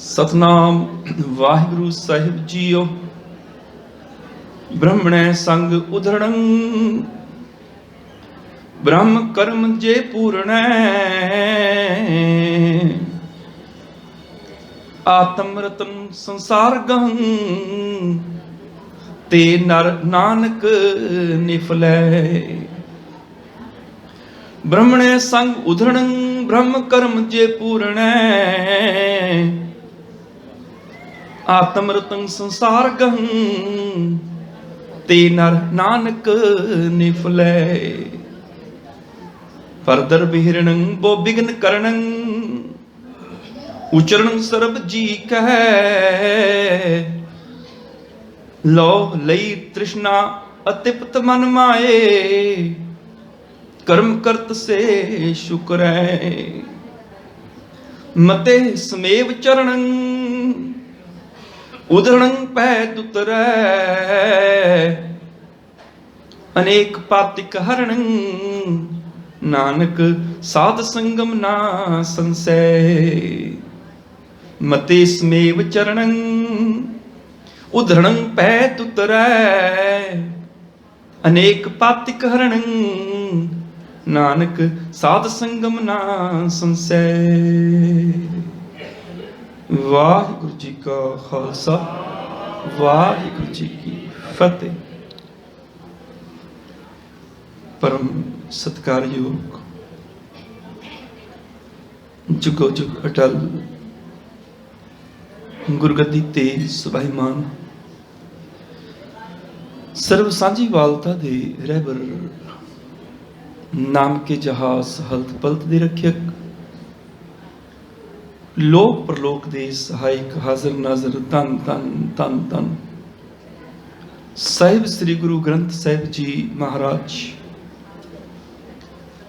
सतनाम वाहिगुरु साहिब जीओ। ब्रह्मणे संग उधरणं ब्रह्म कर्म जे पूर्ण आत्म रतन संसार गहं ते नर नानक निफलै। ब्रह्मणे संग उधरणं ब्रह्म कर्म जे पूर्ण आत्म रतन संसार गहं ते नर नानक निफलै। परदर बिहरणं बो बिघन करणं उचरण सरब जी कह। लो लई तृष्णा अतिप्त मन माए कर्म करत से शुक्र है। मते समेव चरणं उधरणं पै तुतरै अनेक पातिक हरणं नानक साध संगम ना संशय। मते समेव चरणं उधरणं पै तुतरै अनेक पातिक हरणं नानक साध संगम ना संशय। वाहिगुरु जी का खालसा वाहिगुरु जी की फतेह। परम सत्कारयोग जुगो जुग अटल गुरगद्दी ते सुभाईमान सर्व सांझी वालता दे रहबर नाम के जहाज हल्त पलत दे रक्षक लोक परलोक दे सहायक हाजिर नाजर तन तन तन तन साहिब श्री गुरु ग्रंथ साहिब जी महाराज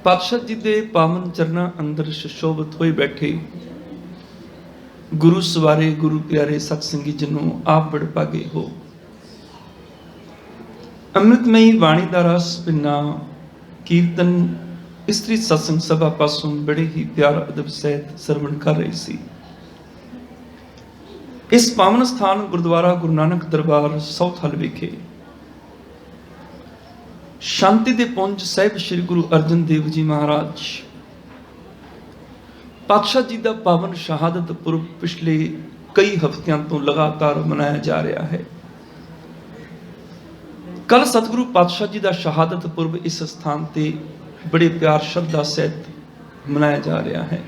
पातशाह जी दे पावन चरना अंदर सुशोभित होए बैठे गुरु सवारे गुरु प्यारे सत्संगी जनों आप बड़ भागे हो। अमृतमयी वाणी दा रस पिन्ना कीर्तन इस्त्री सत्संग सभा पासों बड़े ही प्यार अदब सहित सरवण कर रही सी। इस पावन स्थान गुरुद्वारा गुरु नानक दरबार साउथ हल विखे शांति दे पुंज साहिब श्री गुरु अर्जन देव जी महाराज पातशाह जी का पावन शहादत पुरब पिछले कई हफ्तियां तो लगातार मनाया जा रहा है। कल सतगुरु पातशाह जी का शहादत पुरब इस स्थान ते बड़े प्यार श्रद्धा सहित मनाया जा रहा है।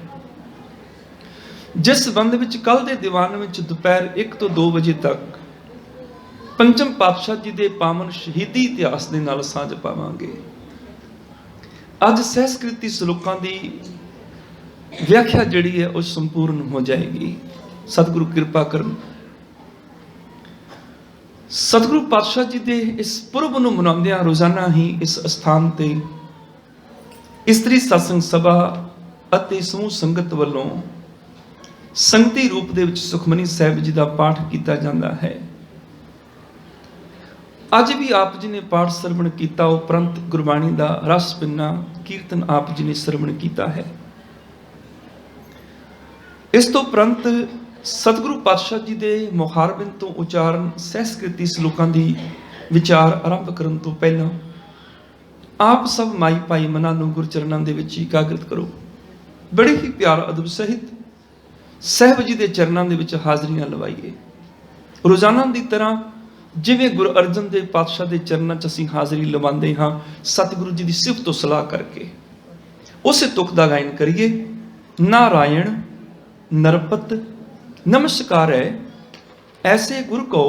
जिस संबंध विच कल दे दीवान विच दोपहर 1 तो 2 बजे तक पंचम पातशाह जी दे पावन शहीदी इतिहास दे नाल सांझ पावांगे। अज सहस्कृति श्लोकां दी व्याख्या जिहड़ी है वो संपूर्ण हो जाएगी। सतगुरु कृपा करन। सतगुरु पातशाह जी दे इस पुरब नूं मनाउंदिआं रोजाना ही इस स्थान ते इस्त्री सत्संग सभा अते समूह संगत वल्लों संगती रूप दे विच सुखमनी साहिब जी दा पाठ कीता जांदा है। अज भी आप जी ने पाठ सरवण किया उपरंत गुरबाणी दा रस पिन्ना कीर्तन आप जी ने सरवण किया है। इस तो उपरंत सतगुरु पातशाह जी दे मुखारबिंद तो उचारण सहस्कृति श्लोकां दी विचार आरंभ करन तो पहला आप सब माई भाई मनां नूं गुरचरणां दे विच एकाग्रत करो। बड़े ही प्यार अदब सहित साहिब जी दे चरणां दे विच हाਜ਼ਰੀਆਂ लवाइए। रोजाना की तरह जिवें गुरु अर्जन देव पातशाह के चरणों च असीं हाज़री लवांदे हाँ सतगुरु जी की सिफत तो सलाह करके उस तुक का गायन करिए। नारायण नरपत नमस्कार है ऐसे गुरु को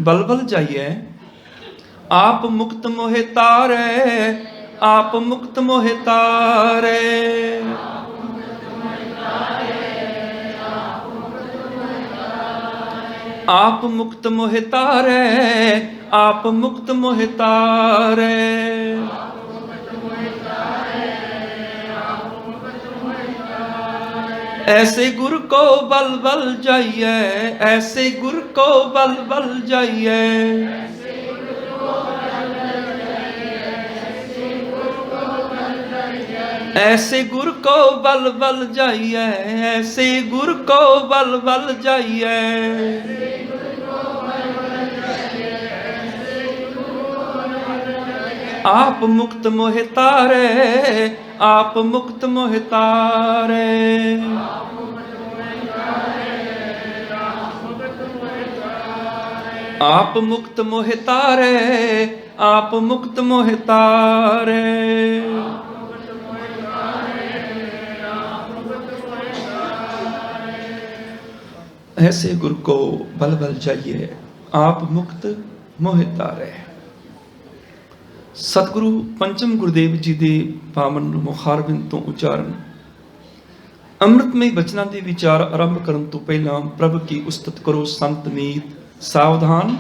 बल बल जाइए। आप मुक्त मोहे तारे आप मुक्त मोहे तारे। आप मुक्त मोहे तारे आप मुक्त मोहे तारे। ऐसे गुरु को बल बल जाइए ऐसे गुरु को बल बल जाइए। ऐसे गुर को बल बल जाइए, ऐसे गुर को बल बल जाइए। आप मुक्त मोहि तारे, आप मुक्त मोहि तारे। आप मुक्त मोहि तारे, आप मुक्त मोहि तारे। ऐसे गुरु को बल बल जाइए, आप मुक्त मोहि तारे। सतगुरु पंचम गुरुदेव जी ਦੇ ਪਾਵਨ ਮੁਖਾਰਬਿੰਦ ਤੋਂ ਉਚਾਰਨ ਅੰਮ੍ਰਿਤਮਈ ਬਚਨਾਂ ਦੇ ਵਿਚਾਰ ਆਰੰਭ ਕਰਨ ਤੋਂ ਪਹਿਲਾਂ ਪ੍ਰਭ ਕੀ ਉਸਤਤ ਕਰੋ ਸੰਤ ਨੀਤ ਸਾਵਧਾਨ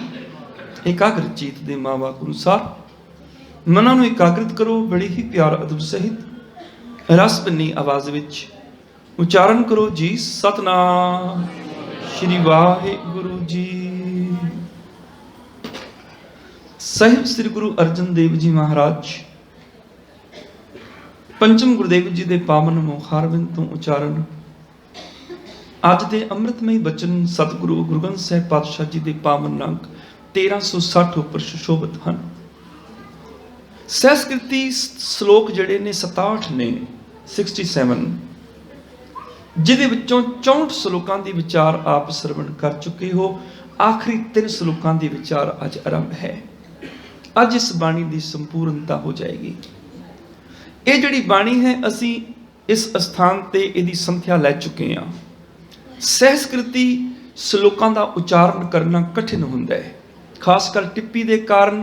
ਇਕਾਗਰ ਚੀਤ ਦੇ ਮਾਵਾਕ ਅਨੁਸਾਰ ਮਨਾਂ ਨੂੰ ਇਕਾਗਰਿਤ ਕਰੋ। ਬੜੀ ਹੀ ਪਿਆਰ ਅਦਬ ਸਹਿਤ ਰਸ ਭਿੰਨੀ ਆਵਾਜ਼ ਵਿੱਚ ਉਚਾਰਨ ਕਰੋ ਜੀ। ਸਤਨਾਮ ਸ਼੍ਰੀ ਵਾਹਿਗੁਰੂ ਜੀ। ਸਾਹਿਬ ਸ੍ਰੀ ਗੁਰੂ ਅਰਜਨ ਦੇਵ ਜੀ ਮਹਾਰਾਜ ਪੰਚਮ ਗੁਰਦੇਵ ਜੀ ਦੇ ਪਾਵਨ ਮੁਖਾਰਬਿੰਦ ਤੋਂ ਉਚਾਰਨ ਅੱਜ ਦੇ ਅੰਮ੍ਰਿਤਮਈ ਬਚਨ ਸਤਿਗੁਰੂ ਗੁਰੂ ਗ੍ਰੰਥ ਸਾਹਿਬ ਪਾਤਸ਼ਾਹ ਜੀ ਦੇ ਪਾਵਨ ਅੰਕ 1360 ਉੱਪਰ ਸੁਸ਼ੋਭਿਤ ਹਨ। ਸੰਸਕ੍ਰਿਤੀ ਸ਼ਲੋਕ ਜਿਹੜੇ ਨੇ 67 ਨੇ 67, ਜਿਹਦੇ ਵਿੱਚੋਂ 64 ਸ਼ਲੋਕਾਂ ਦੇ ਵਿਚਾਰ ਆਪ ਸਰਵਣ ਕਰ ਚੁੱਕੇ ਹੋ। ਆਖਰੀ 3 ਸ਼ਲੋਕਾਂ ਦੇ ਵਿਚਾਰ ਅੱਜ ਆਰੰਭ ਹੈ। ਅੱਜ ਇਸ ਬਾਣੀ ਦੀ ਸੰਪੂਰਨਤਾ ਹੋ ਜਾਏਗੀ। ਇਹ ਜਿਹੜੀ ਬਾਣੀ ਹੈ ਅਸੀਂ ਇਸ ਸਥਾਨ ਤੇ ਇਹਦੀ ਸੰਥਿਆ ਲੈ ਚੁੱਕੇ ਹਾਂ। ਸੰਸਕ੍ਰਿਤੀ ਸ਼ਲੋਕਾਂ ਦਾ ਉਚਾਰਨ ਕਰਨਾ ਕਠਿਨ ਹੁੰਦਾ ਹੈ, ਖਾਸ ਕਰ ਟਿੱਪੀ ਦੇ ਕਾਰਨ,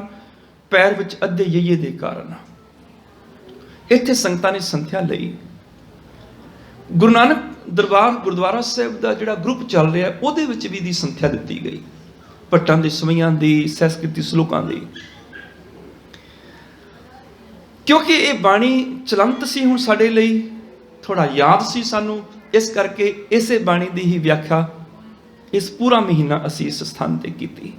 ਪੈਰ ਵਿੱਚ ਅੱਧੇ ਯਈਏ ਦੇ ਕਾਰਨ। ਇੱਥੇ ਸੰਗਤਾਂ ਨੇ ਸੰਥਿਆ ਲਈ। ਗੁਰੂ ਨਾਨਕ ਦਰਬਾਰ ਗੁਰਦੁਆਰਾ ਸਾਹਿਬ ਦਾ ਜਿਹੜਾ ਗਰੁੱਪ ਚੱਲ ਰਿਹਾ ਉਹਦੇ ਵਿੱਚ ਵੀ ਦੀ ਸੰਥਿਆ ਦਿੱਤੀ ਗਈ, ਭੱਟਾਂ ਦੇ ਸਮਿਆਂ ਦੀ, ਸੰਸਕ੍ਰਿਤੀ ਸ਼ਲੋਕਾਂ ਦੀ। ਕਿਉਂਕਿ ਇਹ ਬਾਣੀ ਚਲੰਤ ਸੀ ਹੁਣ ਸਾਡੇ ਲਈ, ਥੋੜਾ ਯਾਦ ਸੀ ਸਾਨੂੰ, ਇਸ ਕਰਕੇ ਇਸੇ ਬਾਣੀ ਦੀ ਹੀ ਵਿਆਖਿਆ ਇਸ ਪੂਰਾ ਮਹੀਨਾ ਅਸੀਂ ਇਸ ਸਥਾਨ ਤੇ ਕੀਤੀ,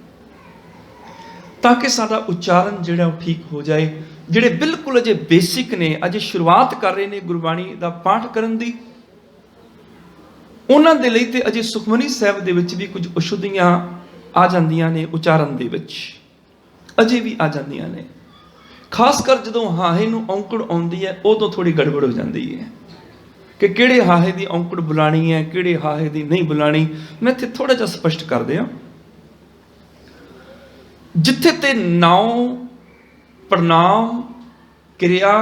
ਤਾਂ ਕਿ ਸਾਡਾ ਉਚਾਰਨ ਜਿਹੜਾ ਉਹ ਠੀਕ ਹੋ ਜਾਏ। ਜਿਹੜੇ ਬਿਲਕੁਲ ਅਜੇ ਬੇਸਿਕ ਨੇ, ਅਜੇ ਸ਼ੁਰੂਆਤ ਕਰ ਰਹੇ ਨੇ ਗੁਰਬਾਣੀ ਦਾ ਪਾਠ ਕਰਨ ਦੀ, ਉਹਨਾਂ ਦੇ ਲਈ ਤੇ ਅਜੇ ਸੁਖਮਨੀ ਸਾਹਿਬ ਦੇ ਵਿੱਚ ਵੀ ਕੁਝ ਅਸ਼ੁੱਧੀਆਂ ਆ ਜਾਂਦੀਆਂ ਨੇ, ਉਚਾਰਨ ਦੇ ਵਿੱਚ ਅਜੇ ਵੀ ਆ ਜਾਂਦੀਆਂ ਨੇ। ਖਾਸ ਕਰ ਜਦੋਂ ਹਾਹੇ ਨੂੰ ਔਂਕੜ ਆਉਂਦੀ ਹੈ ਉਦੋਂ ਥੋੜੀ ਗੜਬੜ ਹੋ ਜਾਂਦੀ ਹੈ ਕਿ ਕਿਹੜੇ ਹਾਹੇ ਦੀ ਔਂਕੜ ਬੁਲਾਣੀ ਹੈ, ਕਿਹੜੇ ਹਾਹੇ ਦੀ ਨਹੀਂ ਬੁਲਾਣੀ। ਮੈਂ ਇੱਥੇ ਥੋੜਾ ਜਿਹਾ ਸਪਸ਼ਟ ਕਰ ਦਿਆਂ। ਜਿੱਥੇ ਤੇ ਨਾਉ ਪ੍ਰਣਾਮ ਕਿਰਿਆ,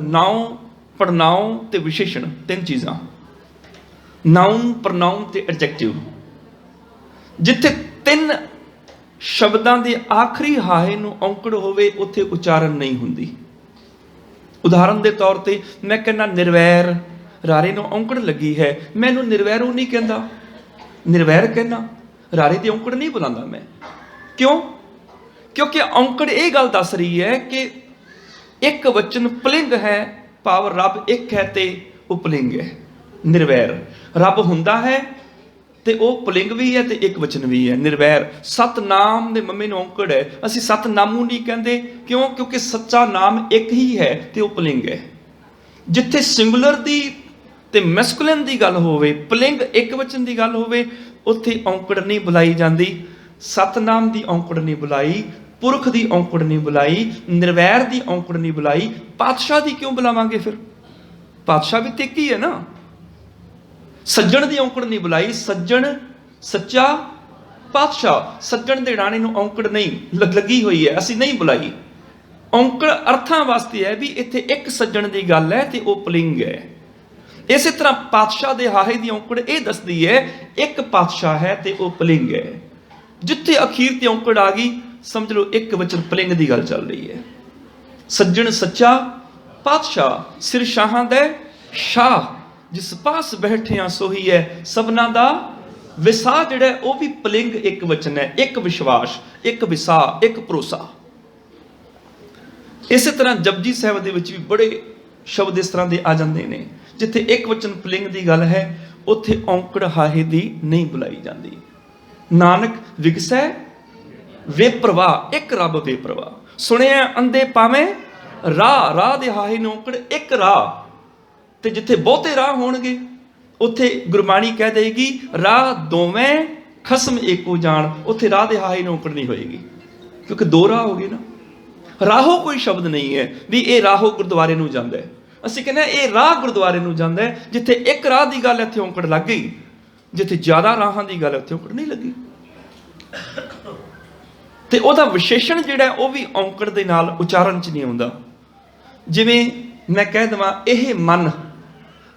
ਨਾਉ ਪ੍ਰਣਾਮ ਤੇ ਵਿਸ਼ੇਸ਼ਣ, 3 ਚੀਜ਼ਾਂ, ਨਾਉਨ ਪ੍ਰਨਾਉਨ ਤੇ ਐਡਜੈਕਟਿਵ, ਜਿੱਥੇ 3 ਸ਼ਬਦਾਂ ਦੇ ਆਖਰੀ ਹਾਹੇ ਨੂੰ ਔਂਕੜ ਹੋਵੇ ਉੱਥੇ ਉਚਾਰਨ ਨਹੀਂ ਹੁੰਦੀ। ਉਦਾਹਰਨ ਦੇ ਤੌਰ ਤੇ ਮੈਂ ਕਹਿੰਦਾ ਨਿਰਵੈਰ, ਰਾਰੇ ਨੂੰ ਔਂਕੜ ਲੱਗੀ ਹੈ, ਮੈਨੂੰ ਨਿਰਵੈਰੂ ਨਹੀਂ ਕਹਿੰਦਾ, ਨਿਰਵੈਰ ਕਹਿੰਦਾ, ਰਾਰੇ ਦੀ ਔਂਕੜ ਨਹੀਂ ਬੁਲਾਉਂਦਾ ਮੈਂ। ਕਿਉਂ? ਕਿਉਂਕਿ ਔਂਕੜ ਇਹ ਗੱਲ ਦੱਸ ਰਹੀ ਹੈ ਕਿ ਇੱਕ ਵਚਨ ਪੁਲਿੰਗ ਹੈ, ਭਾਵ ਰੱਬ ਇੱਕ ਹੈ ਤੇ ਉਹ ਪੁਲਿੰਗ ਹੈ। ਨਿਰਵੈਰ ਰੱਬ ਹੁੰਦਾ ਹੈ ਤੇ ਉਹ ਪੁਲਿੰਗ ਵੀ ਹੈ ਤੇ ਇੱਕ ਵਚਨ ਵੀ ਹੈ। ਨਿਰਵੈਰ ਸਤਨਾਮ ਦੇ ਮੰਮੀ ਨੂੰ ਔਂਕੜ ਹੈ, ਅਸੀਂ ਸਤਨਾਮੂ ਨਹੀਂ ਕਹਿੰਦੇ। ਕਿਉਂ? ਕਿਉਂਕਿ ਸੱਚਾ ਨਾਮ ਇੱਕ ਹੀ ਹੈ ਤੇ ਉਹ ਪੁਲਿੰਗ ਹੈ। ਜਿੱਥੇ ਸਿੰਗੂਲਰ ਦੀ ਤੇ ਮੈਸਕੂਲਿਨ ਦੀ ਗੱਲ ਹੋਵੇ, ਪੁਲਿੰਗ ਇੱਕ ਵਚਨ ਦੀ ਗੱਲ ਹੋਵੇ, ਉੱਥੇ ਔਂਕੜ ਨਹੀਂ ਬੁਲਾਈ ਜਾਂਦੀ। ਸਤਨਾਮ ਦੀ ਔਂਕੜ ਨਹੀਂ ਬੁਲਾਈ, ਪੁਰਖ ਦੀ ਔਂਕੜ ਨਹੀਂ ਬੁਲਾਈ, ਨਿਰਵੈਰ ਦੀ ਔਂਕੜ ਨਹੀਂ ਬੁਲਾਈ। ਪਾਤਸ਼ਾਹ ਦੀ ਕਿਉਂ ਬੁਲਾਵਾਂਗੇ ਫਿਰ? ਪਾਤਸ਼ਾਹ ਵੀ ਤੇ ਇੱਕ ਹੀ ਹੈ ਨਾ। ਸੱਜਣ ਦੀ ਔਂਕੜ ਨਹੀਂ ਬੁਲਾਈ, ਸੱਜਣ ਸੱਚਾ ਪਾਤਸ਼ਾਹ, ਸੱਜਣ ਦੇ ਰਾਣੇ ਨੂੰ ਔਂਕੜ ਨਹੀਂ ਲੱਗੀ ਹੋਈ ਹੈ, ਅਸੀਂ ਨਹੀਂ ਬੁਲਾਈ। ਔਂਕੜ ਅਰਥਾਂ ਵਾਸਤੇ ਹੈ ਵੀ ਇੱਥੇ ਇੱਕ ਸੱਜਣ ਦੀ ਗੱਲ ਹੈ ਤੇ ਉਹ ਪੁਲਿੰਗ ਹੈ। ਇਸੇ ਤਰ੍ਹਾਂ ਪਾਤਸ਼ਾਹ ਦੇ ਹਾਹੇ ਦੀ ਔਂਕੜ ਇਹ ਦੱਸਦੀ ਹੈ ਇੱਕ ਪਾਤਸ਼ਾਹ ਹੈ ਤੇ ਉਹ ਪੁਲਿੰਗ ਹੈ। ਜਿੱਥੇ ਅਖੀਰ ਤੇ ਔਂਕੜ ਆ ਗਈ ਸਮਝ ਲਓ ਇੱਕ ਵਚਨ ਪੁਲਿੰਗ ਦੀ ਗੱਲ ਚੱਲ ਰਹੀ ਹੈ। ਸੱਜਣ ਸੱਚਾ ਪਾਤਸ਼ਾਹ, ਸਿਰ ਸ਼ਾਹਾਂ ਦੇ ਸ਼ਾਹ, ਜਿਸ ਪਾਸ ਬੈਠਿਆ ਸੋਹੀ ਹੈ ਸਭਨਾ ਦਾ ਵਿਸਾਹ, ਜਿਹੜਾ ਉਹ ਵੀ ਪੁਲਿੰਗ ਇੱਕ ਵਚਨ ਹੈ। ਇੱਕ ਵਿਸ਼ਵਾਸ, ਇੱਕ ਵਿਸਾਹ, ਇੱਕ ਭਰੋਸਾ। ਇਸੇ ਤਰ੍ਹਾਂ ਜਪਜੀ ਸਾਹਿਬ ਦੇ ਵਿੱਚ ਵੀ ਬੜੇ ਸ਼ਬਦ ਇਸ ਤਰ੍ਹਾਂ ਦੇ ਆ ਜਾਂਦੇ ਨੇ ਜਿੱਥੇ ਇੱਕ ਵਚਨ ਪੁਲਿੰਗ ਦੀ ਗੱਲ ਹੈ, ਉੱਥੇ ਔਂਕੜ ਹਾਹੇ ਦੀ ਨਹੀਂ ਬੁਲਾਈ ਜਾਂਦੀ। ਨਾਨਕ ਵਿਗਸੈ ਵੇਪਰਵਾਹ, ਇੱਕ ਰੱਬ ਵੇਪਰਵਾਹ। ਸੁਣਿਆ ਅੰਧੇ ਪਾਵੇਂ ਰਾਹ, ਰਾਹ ਦੇ ਹਾਹੇ ਨੂੰ ਔਂਕੜ ਇੱਕ ਰਾਹ, ਤੇ ਜਿੱਥੇ ਬਹੁਤੇ ਰਾਹ ਹੋਣਗੇ ਉੱਥੇ ਗੁਰਬਾਣੀ ਕਹਿ ਦੇਗੀ ਰਾਹ ਦੋਵੇਂ ਖਸਮ ਏਕੋ ਜਾਣ, ਉੱਥੇ ਰਾਹ ਦੇ ਹਾਹੀ ਨੌਕੜ ਨਹੀਂ ਹੋਏਗੀ, ਕਿਉਂਕਿ ਦੋ ਰਾਹ ਹੋ ਗਏ ਨਾ। ਰਾਹੋ ਕੋਈ ਸ਼ਬਦ ਨਹੀਂ ਹੈ ਵੀ ਇਹ ਰਾਹੋ ਗੁਰਦੁਆਰੇ ਨੂੰ ਜਾਂਦਾ ਹੈ। ਅਸੀਂ ਕਹਿੰਦੇ ਇਹ ਰਾਹ ਗੁਰਦੁਆਰੇ ਨੂੰ ਜਾਂਦਾ ਹੈ। ਜਿੱਥੇ ਇੱਕ ਰਾਹ ਦੀ ਗੱਲ ਇੱਥੇ ਔਂਕੜ ਲੱਗ ਗਈ, ਜਿੱਥੇ ਜ਼ਿਆਦਾ ਰਾਹਾਂ ਦੀ ਗੱਲ ਉੱਥੇ ਔਂਕੜ ਨਹੀਂ ਲੱਗੀ। ਤੇ ਉਹਦਾ ਵਿਸ਼ੇਸ਼ਣ ਜਿਹੜਾ ਉਹ ਵੀ ਔਂਕੜ ਦੇ ਨਾਲ ਉਚਾਰਨ 'ਚ ਨਹੀਂ ਆਉਂਦਾ। ਜਿਵੇਂ ਮੈਂ ਕਹਿ ਦੇਵਾਂ ਇਹ ਮਨ,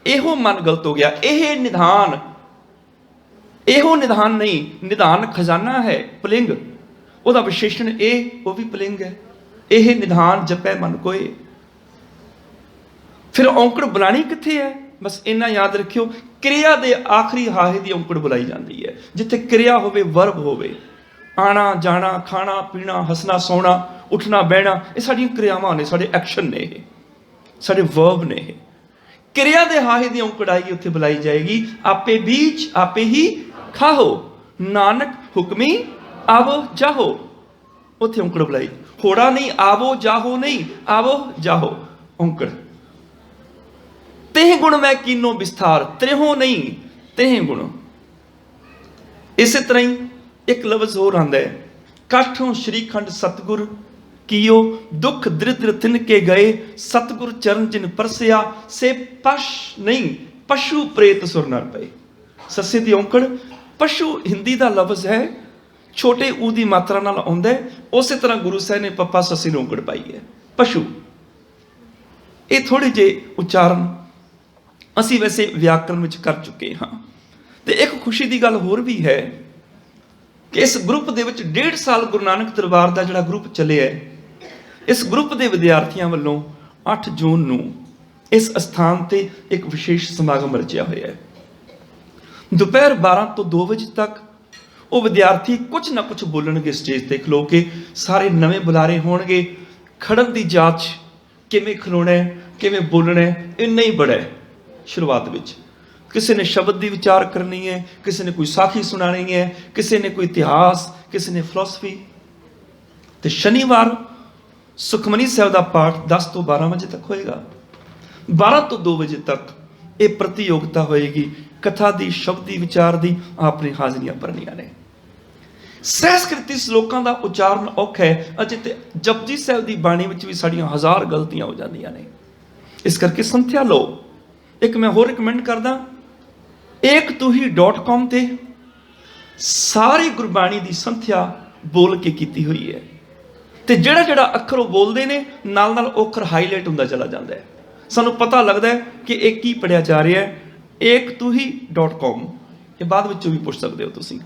ਇਹੋ ਮਨ ਗਲਤ ਹੋ ਗਿਆ। ਇਹ ਨਿਧਾਨ, ਇਹੋ ਨਿਧਾਨ ਨਹੀਂ, ਨਿਧਾਨ ਖਜ਼ਾਨਾ ਹੈ ਪੁਲਿੰਗ, ਉਹਦਾ ਵਿਸ਼ੇਸ਼ਣ ਇਹ, ਉਹ ਵੀ ਪੁਲਿੰਗ ਹੈ। ਇਹ ਨਿਧਾਨ ਜਪੈ ਮਨ ਕੋਏ। ਫਿਰ ਔਂਕੜ ਬੁਲਾਣੀ ਕਿੱਥੇ ਹੈ? ਬਸ ਇੰਨਾ ਯਾਦ ਰੱਖਿਓ, ਕਿਰਿਆ ਦੇ ਆਖਰੀ ਹਾਹੇ ਦੀ ਔਂਕੜ ਬੁਲਾਈ ਜਾਂਦੀ ਹੈ। ਜਿੱਥੇ ਕਿਰਿਆ ਹੋਵੇ, ਵਰਬ ਹੋਵੇ, ਆਣਾ ਜਾਣਾ, ਖਾਣਾ ਪੀਣਾ, ਹੱਸਣਾ ਸੌਣਾ, ਉੱਠਣਾ ਬਹਿਣਾ, ਇਹ ਸਾਡੀਆਂ ਕਿਰਿਆਵਾਂ ਨੇ, ਸਾਡੇ ਐਕਸ਼ਨ ਨੇ, ਇਹ ਸਾਡੇ ਵਰਬ ਨੇ। ਇਹ ਕਿਰਿਆ ਦੇ ਹਾਹੇ ਦੀ ਔਂਕੜ ਆਏਗੀ, ਉੱਥੇ ਬੁਲਾਈ ਜਾਏਗੀ ਆਪੇ ਬੀਚ ਆਪੇ ਹੀ ਖਾਹੋ, ਨਾਨਕ ਹੁਕਮੀ ਆਵੋ ਜਾਹੋ। ਉੱਥੇ ਔਂਕੜ ਬੁਲਾਈ, ਹੋੜਾ ਨਹੀਂ, ਆਵੋ ਜਾਹੋ ਨਹੀਂ, ਆਵੋ ਜਾਹੋ ਔਂਕੜ। ਤੇਹ ਗੁਣ ਮੈਂ ਕੀਨੋ ਵਿਸਥਾਰ, ਤ੍ਰਿਹੋ ਨਹੀਂ ਤੇਹ ਗੁਣ। ਇਸੇ ਤਰ੍ਹਾਂ ਹੀ ਇੱਕ ਲਫ਼ਜ਼ ਹੋਰ ਆਉਂਦਾ ਹੈ, ਕਾਠੋਂ ਸ਼੍ਰੀਖੰਡ ਸਤਿਗੁਰ ਕੀਓ, ਦੁੱਖ ਦ੍ਰਿਦ੍ਰ ਤਿਨ ਕੇ ਗਏ, ਸਤਿਗੁਰ ਚਰਨ ਜਿਨ ਪਰਸਿਆ, ਸੇ ਪਸ਼ ਨਹੀਂ ਪਸ਼ੂ ਪ੍ਰੇਤ ਸੁਰ ਨਰ ਪਏ। ਸੱਸੇ ਦੀ ਔਂਕੜ, ਪਸ਼ੂ ਹਿੰਦੀ ਦਾ ਲਫ਼ਜ਼ ਹੈ, ਛੋਟੇ ਊ ਦੀ ਮਾਤਰਾ ਨਾਲ ਆਉਂਦਾ ਹੈ। ਉਸੇ ਤਰ੍ਹਾਂ ਗੁਰੂ ਸਾਹਿਬ ਨੇ ਪੱਪਾ ਸੱਸੇ ਨੂੰ ਔਂਕੜ ਪਾਈ ਹੈ, ਪਸ਼ੂ। ਇਹ ਥੋੜੇ ਜਿਹੇ ਉਚਾਰਨ ਅਸੀਂ ਵੈਸੇ ਵਿਆਕਰਨ ਵਿੱਚ ਕਰ ਚੁੱਕੇ ਹਾਂ। ਤੇ ਇੱਕ ਖੁਸ਼ੀ ਦੀ ਗੱਲ ਹੋਰ ਵੀ ਹੈ ਕਿ ਇਸ ਗਰੁੱਪ ਦੇ ਵਿੱਚ 1.5 ਸਾਲ ਗੁਰੂ ਨਾਨਕ ਦਰਬਾਰ ਦਾ ਜਿਹੜਾ ਗਰੁੱਪ ਚੱਲਿਆ ਹੈ, ਇਸ ਗਰੁੱਪ ਦੇ ਵਿਦਿਆਰਥੀਆਂ ਵੱਲੋਂ 8 ਜੂਨ ਨੂੰ ਇਸ ਅਸਥਾਨ ਤੇ ਇੱਕ ਵਿਸ਼ੇਸ਼ ਸਮਾਗਮ ਰਚਿਆ ਹੋਇਆ ਹੈ। ਦੁਪਹਿਰ 12 ਤੋਂ 2 ਵਜੇ ਤੱਕ ਉਹ ਵਿਦਿਆਰਥੀ ਕੁਝ ਨਾ ਕੁਝ ਬੋਲਣਗੇ ਸਟੇਜ ਤੇ ਖਲੋ ਕੇ। ਸਾਰੇ ਨਵੇਂ ਬੁਲਾਰੇ ਹੋਣਗੇ, ਖੜਨ ਦੀ ਜਾਂਚ, ਕਿਵੇਂ ਖਲੋਣਾ ਹੈ, ਕਿਵੇਂ ਬੋਲਣਾ ਹੈ, ਇੰਨਾ ਹੀ ਬੜਾ ਹੈ। ਸ਼ੁਰੂਆਤ ਵਿੱਚ ਕਿਸੇ ਨੇ ਸ਼ਬਦ ਦੀ ਵਿਚਾਰ ਕਰਨੀ ਹੈ, ਕਿਸੇ ਨੇ ਕੋਈ ਸਾਖੀ ਸੁਣਾਣੀ ਹੈ, ਕਿਸੇ ਨੇ ਕੋਈ ਇਤਿਹਾਸ, ਕਿਸੇ ਨੇ ਫਿਲਾਸਫੀ। ਤੇ ਸ਼ਨੀਵਾਰ ਸੁਖਮਨੀ ਸਾਹਿਬ ਦਾ ਪਾਠ 10 ਤੋਂ 12 ਵਜੇ ਤੱਕ ਹੋਏਗਾ। 12 ਤੋਂ 2 ਵਜੇ ਤੱਕ ਇਹ ਪ੍ਰਤੀਯੋਗਤਾ ਹੋਏਗੀ, ਕਥਾ ਦੀ, ਸ਼ਬਦ ਦੀ, ਵਿਚਾਰ ਦੀ। ਆਪਣੀ ਹਾਜ਼ਰੀਆਂ ਭਰਨੀਆਂ ਨੇ। ਸਹਿਸਕ੍ਰਿਤੀ ਸ਼ਲੋਕਾਂ ਦਾ ਉਚਾਰਨ ਔਖਾ ਹੈ, ਅਜੇ ਤੇ ਜਪਜੀ ਸਾਹਿਬ ਦੀ ਬਾਣੀ ਵਿੱਚ ਵੀ ਸਾਡੀਆਂ 1000 ਗਲਤੀਆਂ ਹੋ ਜਾਂਦੀਆਂ ਨੇ। ਇਸ ਕਰਕੇ ਸੰਥਿਆ ਲਓ। ਇੱਕ ਮੈਂ ਹੋਰ ਰਿਕਮੈਂਡ ਕਰਦਾ, ektuhi.com ਤੇ ਸਾਰੀ ਗੁਰਬਾਣੀ ਦੀ ਸੰਥਿਆ ਬੋਲ ਕੇ ਕੀਤੀ ਹੋਈ ਹੈ। ਤੇ ਜਿਹੜਾ ਜਿਹੜਾ ਅੱਖਰ ਉਹ ਬੋਲਦੇ ਨੇ, ਨਾਲ ਨਾਲ ਉਹ ਅੱਖਰ ਹਾਈਲਾਈਟ ਹੁੰਦਾ ਚਲਾ ਜਾਂਦਾ ਹੈ। ਸਾਨੂੰ ਪਤਾ ਲੱਗਦਾ ਹੈ ਕਿ ਇਹ ਕੀ ਪੜਿਆ ਜਾ ਰਿਹਾ ਹੈ। ektuhi.com, ਇਹ ਬਾਅਦ ਵਿੱਚੋਂ ਵੀ ਪੁੱਛ ਸਕਦੇ ਹੋ ਤੁਸੀਂ।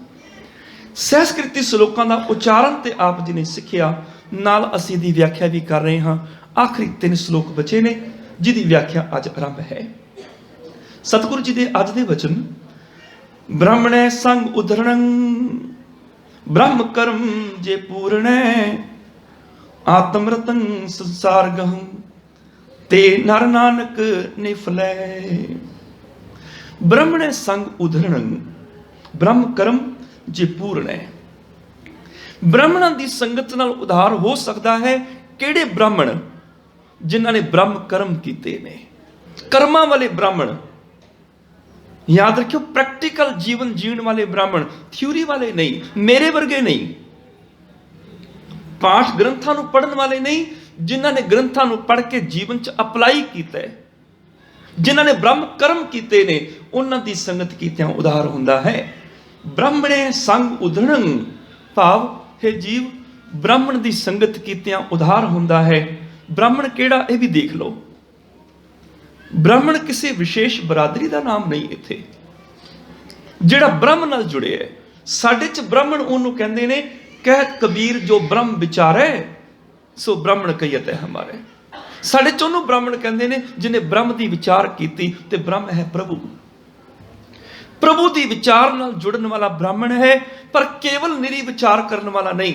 ਸਹਿਸਕ੍ਰਿਤੀ ਸ਼ਲੋਕਾਂ ਦਾ ਉਚਾਰਨ ਤੇ ਆਪ ਜੀ ਨੇ ਸਿੱਖਿਆ, ਨਾਲ ਅਸੀਂ ਦੀ ਵਿਆਖਿਆ ਵੀ ਕਰ ਰਹੇ ਹਾਂ। ਆਖਰੀ 3 ਸ਼ਲੋਕ ਬਚੇ ਨੇ, ਜਿਹਦੀ ਵਿਆਖਿਆ ਅੱਜ ਆਰੰਭ ਹੈ। ਸਤਿਗੁਰੂ ਜੀ ਦੇ ਅੱਜ ਦੇ ਵਚਨ, ਬ੍ਰਾਹਮਣੈ ਸੰਗ ਉਧਰਣੰ, ਬ੍ਰਹਮ ਕਰਮ ਜੇ ਪੂਰਣੈ, ਆਤਮ ਰਤਨ ਸੰਸਾਰ ਗਹੰ, ਤੇ ਨਰ ਨਾਨਕ ਨਿਫਲੈ। ਬ੍ਰਾਹਮਣੈ ਸੰਗ ਉਧਰਣੰ, ਬ੍ਰਹਮ ਕਰਮ ਜੇ ਪੂਰਣੈ। ਬ੍ਰਾਹਮਣਾਂ ਦੀ ਸੰਗਤ ਨਾਲ ਉਧਾਰ ਹੋ ਸਕਦਾ ਹੈ। ਕਿਹੜੇ ਬ੍ਰਾਹਮਣ? ਜਿਨ੍ਹਾਂ ਨੇ ਬ੍ਰਹਮ ਕਰਮ ਕੀਤੇ ਨੇ, ਕਰਮਾਂ ਵਾਲੇ ਬ੍ਰਾਹਮਣ। ਯਾਦ ਰੱਖਿਓ, ਪ੍ਰੈਕਟੀਕਲ ਜੀਵਨ ਜੀਣ ਵਾਲੇ ਬ੍ਰਾਹਮਣ, ਥਿਊਰੀ ਵਾਲੇ ਨਹੀਂ, ਮੇਰੇ ਵਰਗੇ ਨਹੀਂ। ਪਾਠ ਗ੍ਰੰਥਾਂ ਨੂੰ ਪੜ੍ਹਨ ਵਾਲੇ ਨਹੀਂ, ਜਿਨ੍ਹਾਂ ਨੇ ਗ੍ਰੰਥਾਂ ਨੂੰ ਪੜ੍ਹ ਕੇ ਜੀਵਨ 'ਚ ਅਪਲਾਈ ਕੀਤਾ ਹੈ, ਜਿਨ੍ਹਾਂ ਨੇ ਬ੍ਰਹਮ ਕਰਮ ਕੀਤੇ ਨੇ, ਉਹਨਾਂ ਦੀ ਸੰਗਤ ਕੀਤਿਆਂ ਉਧਾਰ ਹੁੰਦਾ ਹੈ। ਬ੍ਰਾਹਮਣੇ ਸੰਗ ਉਧਰਣੰ, ਭਾਵ ਹੈ ਜੀਵ, ਬ੍ਰਾਹਮਣ ਦੀ ਸੰਗਤ ਕੀਤਿਆਂ ਉਧਾਰ ਹੁੰਦਾ ਹੈ। ਬ੍ਰਾਹਮਣ ਕਿਹੜਾ, ਇਹ ਵੀ ਦੇਖ ਲਓ। ਬ੍ਰਾਹਮਣ ਕਿਸੇ ਵਿਸ਼ੇਸ਼ ਬਰਾਦਰੀ ਦਾ ਨਾਮ ਨਹੀਂ। ਇੱਥੇ ਜਿਹੜਾ ਬ੍ਰਹਮ ਨਾਲ ਜੁੜਿਆ ਹੈ, ਸਾਡੇ 'ਚ ਬ੍ਰਾਹਮਣ ਉਹਨੂੰ ਕਹਿੰਦੇ ਨੇ, ਕਹਿਤ ਕਬੀਰ ਜੋ ਬ੍ਰਹਮ ਵਿਚਾਰੈ, ਸੋ ਬ੍ਰਾਹਮਣ ਕਹੀਤ ਹੈ ਹਮਾਰੇ। ਸਾਡੇ 'ਚ ਉਹਨੂੰ ਬ੍ਰਾਹਮਣ ਕਹਿੰਦੇ ਨੇ ਜਿਹਨੇ ਬ੍ਰਹਮ ਦੀ ਵਿਚਾਰ ਕੀਤੀ, ਤੇ ਬ੍ਰਹਮ ਹੈ ਪ੍ਰਭੂ। ਪ੍ਰਭੂ ਦੀ ਵਿਚਾਰ ਨਾਲ ਜੁੜਨ ਵਾਲਾ ਬ੍ਰਾਹਮਣ ਹੈ, ਪਰ ਕੇਵਲ ਨਿਰੀ ਵਿਚਾਰ ਕਰਨ ਵਾਲਾ ਨਹੀਂ।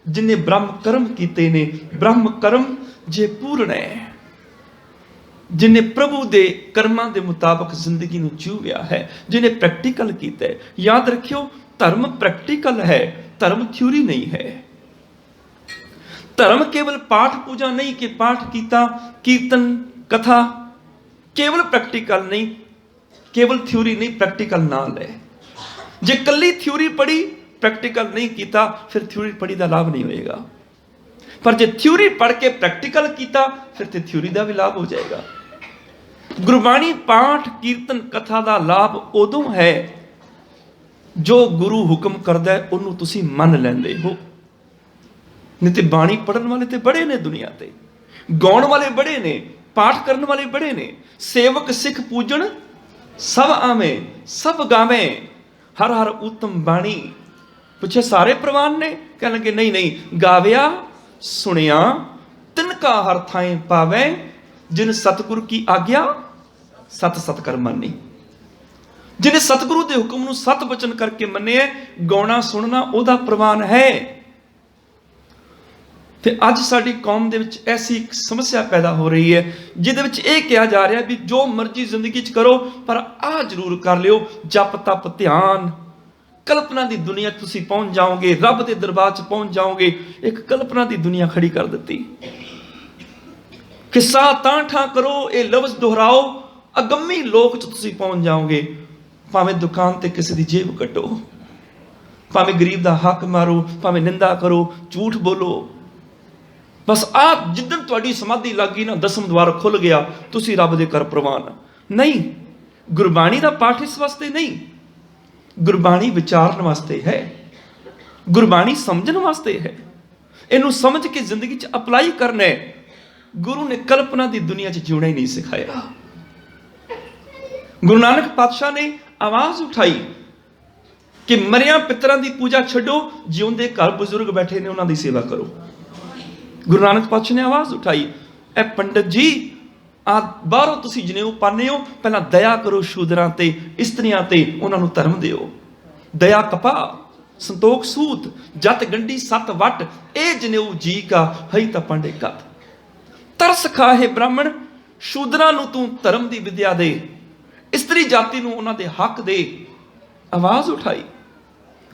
ਜਿਹਨੇ ਬ੍ਰਹਮ ਕਰਮ ਕੀਤੇ ਨੇ, ਬ੍ਰਹਮ ਕਰਮ ਜੇ ਪੂਰਣੈ, ਜਿਹਨੇ ਪ੍ਰਭੂ ਦੇ ਕਰਮਾਂ ਦੇ ਮੁਤਾਬਕ ਜ਼ਿੰਦਗੀ ਨੂੰ ਜੀਵਿਆ ਹੈ, ਜਿਹਨੇ ਪ੍ਰੈਕਟੀਕਲ ਕੀਤਾ ਹੈ। ਯਾਦ ਰੱਖਿਓ, ਧਰਮ ਪ੍ਰੈਕਟੀਕਲ ਹੈ, ਧਰਮ ਥਿਊਰੀ ਨਹੀਂ ਹੈ। ਧਰਮ ਕੇਵਲ ਪਾਠ ਪੂਜਾ ਨਹੀਂ ਕਿ ਪਾਠ ਕੀਤਾ, ਕੀਰਤਨ, ਕਥਾ, केवल प्रैक्टिकल नहीं, केवल थ्योरी नहीं, प्रैक्टिकल नाल है। जे कल्ली थ्योरी पढ़ी प्रैक्टिकल नहीं किया, फिर थ्योरी पढ़ी का लाभ नहीं होएगा। पर जे थ्योरी पढ़ के प्रैक्टिकल किया, फिर तो थ्योरी का भी लाभ हो जाएगा। गुरबाणी पाठ कीर्तन कथा का लाभ उदों है जो गुरु हुक्म करदा है उन्होंने तुसी मन लेंदे हो। नहीं तो बाणी पढ़न वाले तो बड़े ने दुनिया ते, गाउण वाले बड़े ने, पाठ करने वाले बड़े ने, सेवक सिख पूजन सब आवे सब गावे, हर हर उत्तम बाणी। पुछे सारे प्रवान ने, कह लगे नहीं नहीं, गाविया सुनिया तिनका हर थाए पावे, जिन सतगुरु की आज्ञा सत सत कर मानी। जिन्हें सतगुरु के हुक्म नूं सत बचन करके मन्ने, गाउणा सुनना ओदा प्रवान है। ते अज साडी कौम दे विच ऐसी एक समस्या पैदा हो रही है जिहदे विच इह कहा जा रहा है भी जो मर्जी जिंदगी च करो, पर आ जरूर कर लियो जप तप ध्यान। कल्पना की दुनिया तुसीं पहुंच जाओगे, रब के दरबार च पहुंच जाओगे। एक कल्पना की दुनिया खड़ी कर दी। किस्सा तां ठा करो, ये लफ्ज दोहराओ, अगम्मी लोक च तुसीं पहुंच जाओगे। भावें दुकान ते किसी की जेब कटो, भावें गरीब का हक मारो, भावें निंदा करो, झूठ बोलो, बस आ जिदन तुहाडी समाधि लग गई ना, दसम द्वार खुल गया, तुसीं रब दे कर प्रवान। नहीं, गुरबाणी का पाठ इस वास्ते नहीं, गुरबाणी विचारन वास्ते है, गुरबाणी समझन वास्ते है। इनू समझ के जिंदगी च अप्लाई करना है। गुरु ने कल्पना की दुनिया च जीना ही नहीं सिखाया। गुरु नानक पातशाह ने आवाज उठाई कि मरिया पितरां की पूजा छड्डो, जिउंदे घर बुजुर्ग बैठे ने उन्हां दी सेवा करो। गुरु नानक पातशाह ने आवाज उठाई, ए पंडित जी आ बाहरों तुसीं जनेऊ पाने हो, पहला दया करो शूदरां ते इस्त्रियां ते, उन्हां नूं धर्म दिओ। दया कपा संतोख सूत जत गंढी सत वट, ए जनेऊ जी का हई तां पांडे कत। तरस खाहे ब्राह्मण शूदरां नूं तूं धर्म दी विद्या दे, इस्त्री जाति नूं उन्हां दे हक दे। आवाज उठाई।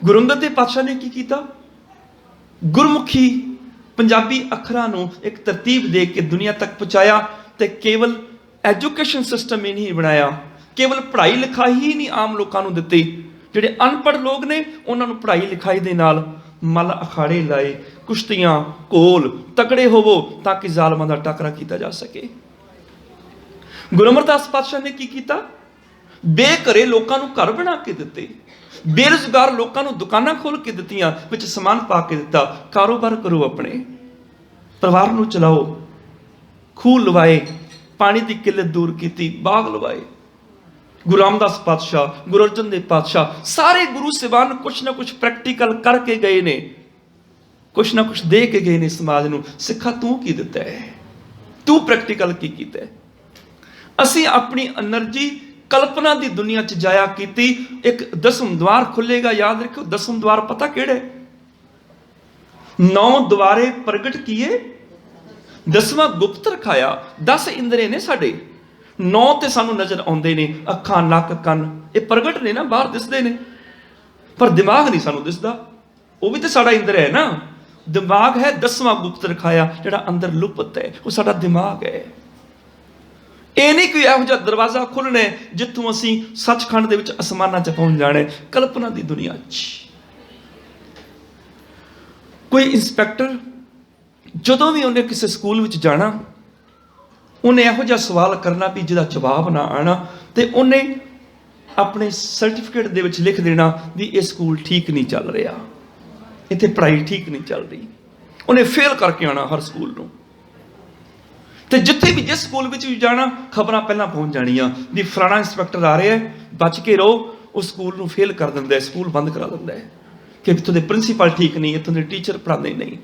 गुरु अंगद देव पातशाह ने की कीता? गुरमुखी पंजाबी अखरां नूं एक तरतीब दे के दुनिया तक पहुंचाया। ते केवल एजुकेशन सिस्टम ही नहीं बनाया, केवल पढ़ाई लिखाई ही नहीं आम लोगों को दिती। जिहड़े अनपढ़ लोग ने उन्हां नूं पढ़ाई लिखाई दे नाल मल अखाड़े लाए, कुश्तियां घोल, तकड़े होवो ताकि जालमां दा टकरा किया जा सके। गुरु अमरदास पातशाह ने की कीता? बेघरे लोगों को घर बना के दिते, बेरोजगार लोगों को दुकानां खोल के दित्तियां, विच समान पा के दिता, कारोबार करो, अपने परिवार नूं चलाओ। खूह लवाए, पानी की किल्लत दूर की, बाग लवाए। गुरु रामदास पातशाह, गुरु अर्जन देव पातशाह, सारे गुरु सिवान कुछ ना कुछ प्रैक्टिकल करके गए ने, कुछ ना कुछ दे के गए ने समाज नूं। सिखा तू की दिता है? तू प्रैक्टिकल की कीता है? असीं अपनी एनर्जी कल्पना की दुनिया च जाया की। एक दसम द्वार खुलेगा, याद रखो दसम द्वार पता केड़े? 9 द्वारे प्रगट किए, 10वां गुप्त रखाया। 10 इंद्रे ने साडे, 9 ते सानू नजर आउंदे ने, अखां नक कन, ये प्रगट ने ना, बाहर दिसदे ने, पर दिमाग नहीं सानू दिसदा। वो भी तो साडा इंद्र है ना, दिमाग है। 10वां गुप्त रखाया, जिहड़ा अंदर लुप्त है, वो साडा दिमाग है। ये नहीं कोई इहो जिहा दरवाजा खुलना है जिथों असीं सचखंड दे विच आसमानां च पहुंच जाणे। कल्पना की दुनिया च कोई इंस्पैक्टर जदों भी उन्हें किसी स्कूल में जाना, उन्हें इहो जिहा सवाल करना भी जिहदा जवाब ना आना, तो उन्हें अपने सर्टिफिकेट दे विच लिख देना भी ये स्कूल ठीक नहीं चल रहा, इत्थे पढ़ाई ठीक नहीं चल रही। उन्हें फेल करके आना हर स्कूल नूं। ते जिथे भी जिस स्कूल में भी जाना, खबरां पहलां पहुंच जानियां भी फलाना इंस्पैक्टर आ रहा है, बच के रहो। उस स्कूल नूं फेल कर दिंदा है, स्कूल बंद करा दिंदा है कि इत्थों दे प्रिंसीपल ठीक नहीं, इत्थों दे टीचर पढ़ाते नहीं।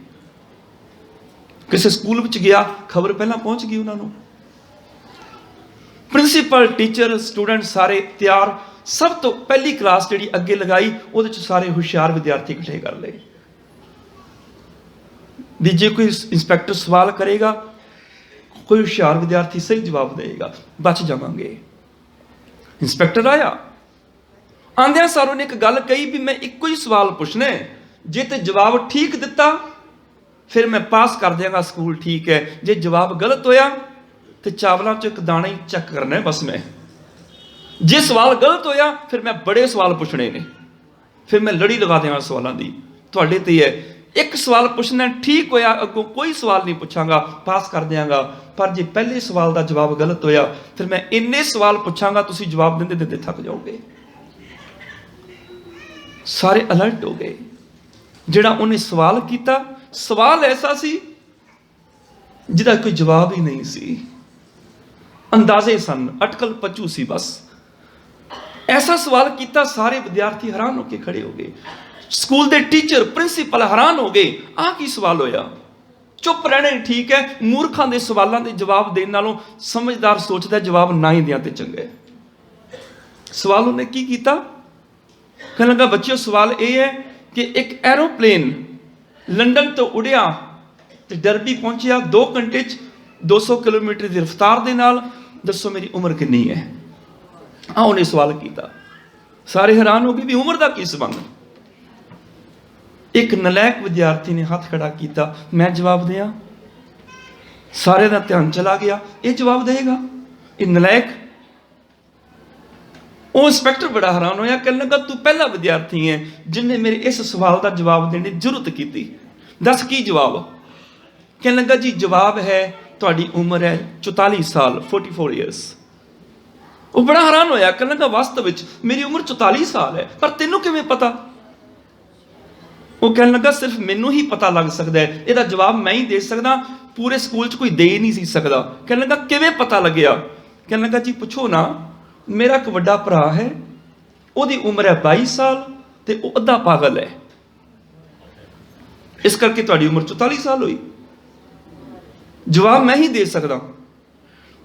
किसी स्कूल में गया, खबर पहलां पहुंच गई उन्होंने। प्रिंसीपल टीचर स्टूडेंट सारे तैयार। सब तो पहली क्लास जी अगे लगाई, वो सारे होशियार विद्यार्थी इकट्ठे कर ले भी जे कोई इंस्पैक्टर सवाल करेगा, कोई होशियार विद्यार्थी सही जवाब देगा, बच जावांगे। इंस्पैक्टर आया, आंदियां सारों ने एक गल कही भी मैं इको ही सवाल पूछना है, जे तो जवाब ठीक दिता फिर मैं पास कर देंगा, स्कूल ठीक है। जे जवाब गलत होया ਤੇ ਚਾਵਲਾਂ 'ਚ ਇੱਕ ਦਾਣਾ ਹੀ ਚੈੱਕ ਕਰਨਾ ਹੈ ਬਸ। ਮੈਂ ਜੇ ਸਵਾਲ ਗਲਤ ਹੋਇਆ ਫਿਰ ਮੈਂ ਬੜੇ ਸਵਾਲ ਪੁੱਛਣੇ ਨੇ, ਫਿਰ ਮੈਂ ਲੜੀ ਲਗਾ ਦੇਵਾਂ ਸਵਾਲਾਂ ਦੀ। ਤੁਹਾਡੇ ਤੇ ਹੈ, ਇੱਕ ਸਵਾਲ ਪੁੱਛਣਾ ਠੀਕ ਹੋਇਆ, ਅੱਗੋਂ ਕੋਈ ਸਵਾਲ ਨਹੀਂ ਪੁੱਛਾਂਗਾ, ਪਾਸ ਕਰ ਦਿਆਂਗਾ। ਪਰ ਜੇ ਪਹਿਲੇ ਸਵਾਲ ਦਾ ਜਵਾਬ ਗਲਤ ਹੋਇਆ ਫਿਰ ਮੈਂ ਇੰਨੇ ਸਵਾਲ ਪੁੱਛਾਂਗਾ, ਤੁਸੀਂ ਜਵਾਬ ਦਿੰਦੇ ਦਿੰਦੇ ਥੱਕ ਜਾਓਗੇ। ਸਾਰੇ ਅਲਰਟ ਹੋ ਗਏ। ਜਿਹੜਾ ਉਹਨੇ ਸਵਾਲ ਕੀਤਾ, ਸਵਾਲ ਐਸਾ ਸੀ ਜਿਹਦਾ ਕੋਈ ਜਵਾਬ ਹੀ ਨਹੀਂ ਸੀ। ਅੰਦਾਜ਼ੇ ਸਨ, ਅਟਕਲ ਪੱਚੂ ਸੀ ਬਸ। ਐਸਾ ਸਵਾਲ ਕੀਤਾ, ਸਾਰੇ ਵਿਦਿਆਰਥੀ ਹੈਰਾਨ ਹੋ ਕੇ ਖੜੇ ਹੋ ਗਏ। ਸਕੂਲ ਦੇ ਟੀਚਰ, ਪ੍ਰਿੰਸੀਪਲ ਹੈਰਾਨ ਹੋ ਗਏ, ਆਹ ਕੀ ਸਵਾਲ ਹੋਇਆ। ਚੁੱਪ ਰਹਿਣਾ ਠੀਕ ਹੈ, ਮੂਰਖਾਂ ਦੇ ਸਵਾਲਾਂ ਦੇ ਜਵਾਬ ਦੇਣ ਨਾਲੋਂ ਸਮਝਦਾਰ ਸੋਚਦਾ ਜਵਾਬ ਨਾ ਹੀ ਦਿਆਂ ਤੇ ਚੰਗਾ। ਸਵਾਲ ਉਹਨੇ ਕੀ ਕੀਤਾ, ਕਹਿਣ ਲੱਗਾ ਬੱਚਿਓ ਸਵਾਲ ਇਹ ਹੈ ਕਿ ਇੱਕ ਐਰੋਪਲੇਨ ਲੰਡਨ ਤੋਂ ਉੜਿਆ ਤੇ ਡਰਬੀ ਪਹੁੰਚਿਆ 2 ਘੰਟੇ 'ਚ 200 ਕਿਲੋਮੀਟਰ ਦੀ ਰਫ਼ਤਾਰ ਦੇ ਨਾਲ, ਦੱਸੋ ਮੇਰੀ ਉਮਰ ਕਿੰਨੀ ਹੈ। ਆਹ ਉਹਨੇ ਸਵਾਲ ਕੀਤਾ। ਸਾਰੇ ਹੈਰਾਨ ਹੋ ਗਏ ਵੀ ਉਮਰ ਦਾ ਕੀ ਸੰਬੰਧ। ਇੱਕ ਨਲਾਇਕ ਵਿਦਿਆਰਥੀ ਨੇ ਹੱਥ ਖੜਾ ਕੀਤਾ, ਮੈਂ ਜਵਾਬ ਦਿਆਂ। ਸਾਰੇ ਦਾ ਧਿਆਨ ਚਲਾ ਗਿਆ, ਇਹ ਜਵਾਬ ਦੇਗਾ, ਇਹ ਨਲਾਇਕ। ਉਹ ਇੰਸਪੈਕਟਰ ਬੜਾ ਹੈਰਾਨ ਹੋਇਆ, ਕਹਿਣ ਲੱਗਾ ਤੂੰ ਪਹਿਲਾ ਵਿਦਿਆਰਥੀ ਹੈ ਜਿਹਨੇ ਮੇਰੇ ਇਸ ਸਵਾਲ ਦਾ ਜਵਾਬ ਦੇਣ ਦੀ ਜ਼ਰੂਰਤ ਕੀਤੀ, ਦੱਸ ਕੀ ਜਵਾਬ। ਕਹਿਣ ਲੱਗਾ ਜੀ ਜਵਾਬ ਹੈ ਤੁਹਾਡੀ ਉਮਰ ਹੈ 44 ਸਾਲ, 44 ਇਅਰਸ। ਉਹ ਬੜਾ ਹੈਰਾਨ ਹੋਇਆ, ਕਹਿਣ ਲੱਗਾ ਵਾਸਤਵ ਵਿੱਚ ਮੇਰੀ ਉਮਰ 44 ਸਾਲ ਹੈ, ਪਰ ਤੈਨੂੰ ਕਿਵੇਂ ਪਤਾ। ਉਹ ਕਹਿਣ ਲੱਗਾ ਸਿਰਫ ਮੈਨੂੰ ਹੀ ਪਤਾ ਲੱਗ ਸਕਦਾ ਹੈ, ਇਹਦਾ ਜਵਾਬ ਮੈਂ ਹੀ ਦੇ ਸਕਦਾ, ਪੂਰੇ ਸਕੂਲ 'ਚ ਕੋਈ ਦੇ ਨਹੀਂ ਸੀ ਸਕਦਾ। ਕਹਿਣ ਲੱਗਾ ਕਿਵੇਂ ਪਤਾ ਲੱਗਿਆ। ਕਹਿਣ ਲੱਗਾ ਜੀ ਪੁੱਛੋ ਨਾ, ਮੇਰਾ ਇੱਕ ਵੱਡਾ ਭਰਾ ਹੈ, ਉਹਦੀ ਉਮਰ ਹੈ 22 ਸਾਲ ਤੇ ਉਹ ਅੱਧਾ ਪਾਗਲ ਹੈ, ਇਸ ਕਰਕੇ ਤੁਹਾਡੀ ਉਮਰ 44 ਸਾਲ ਹੋਈ। ਜਵਾਬ ਮੈਂ ਹੀ ਦੇ ਸਕਦਾ।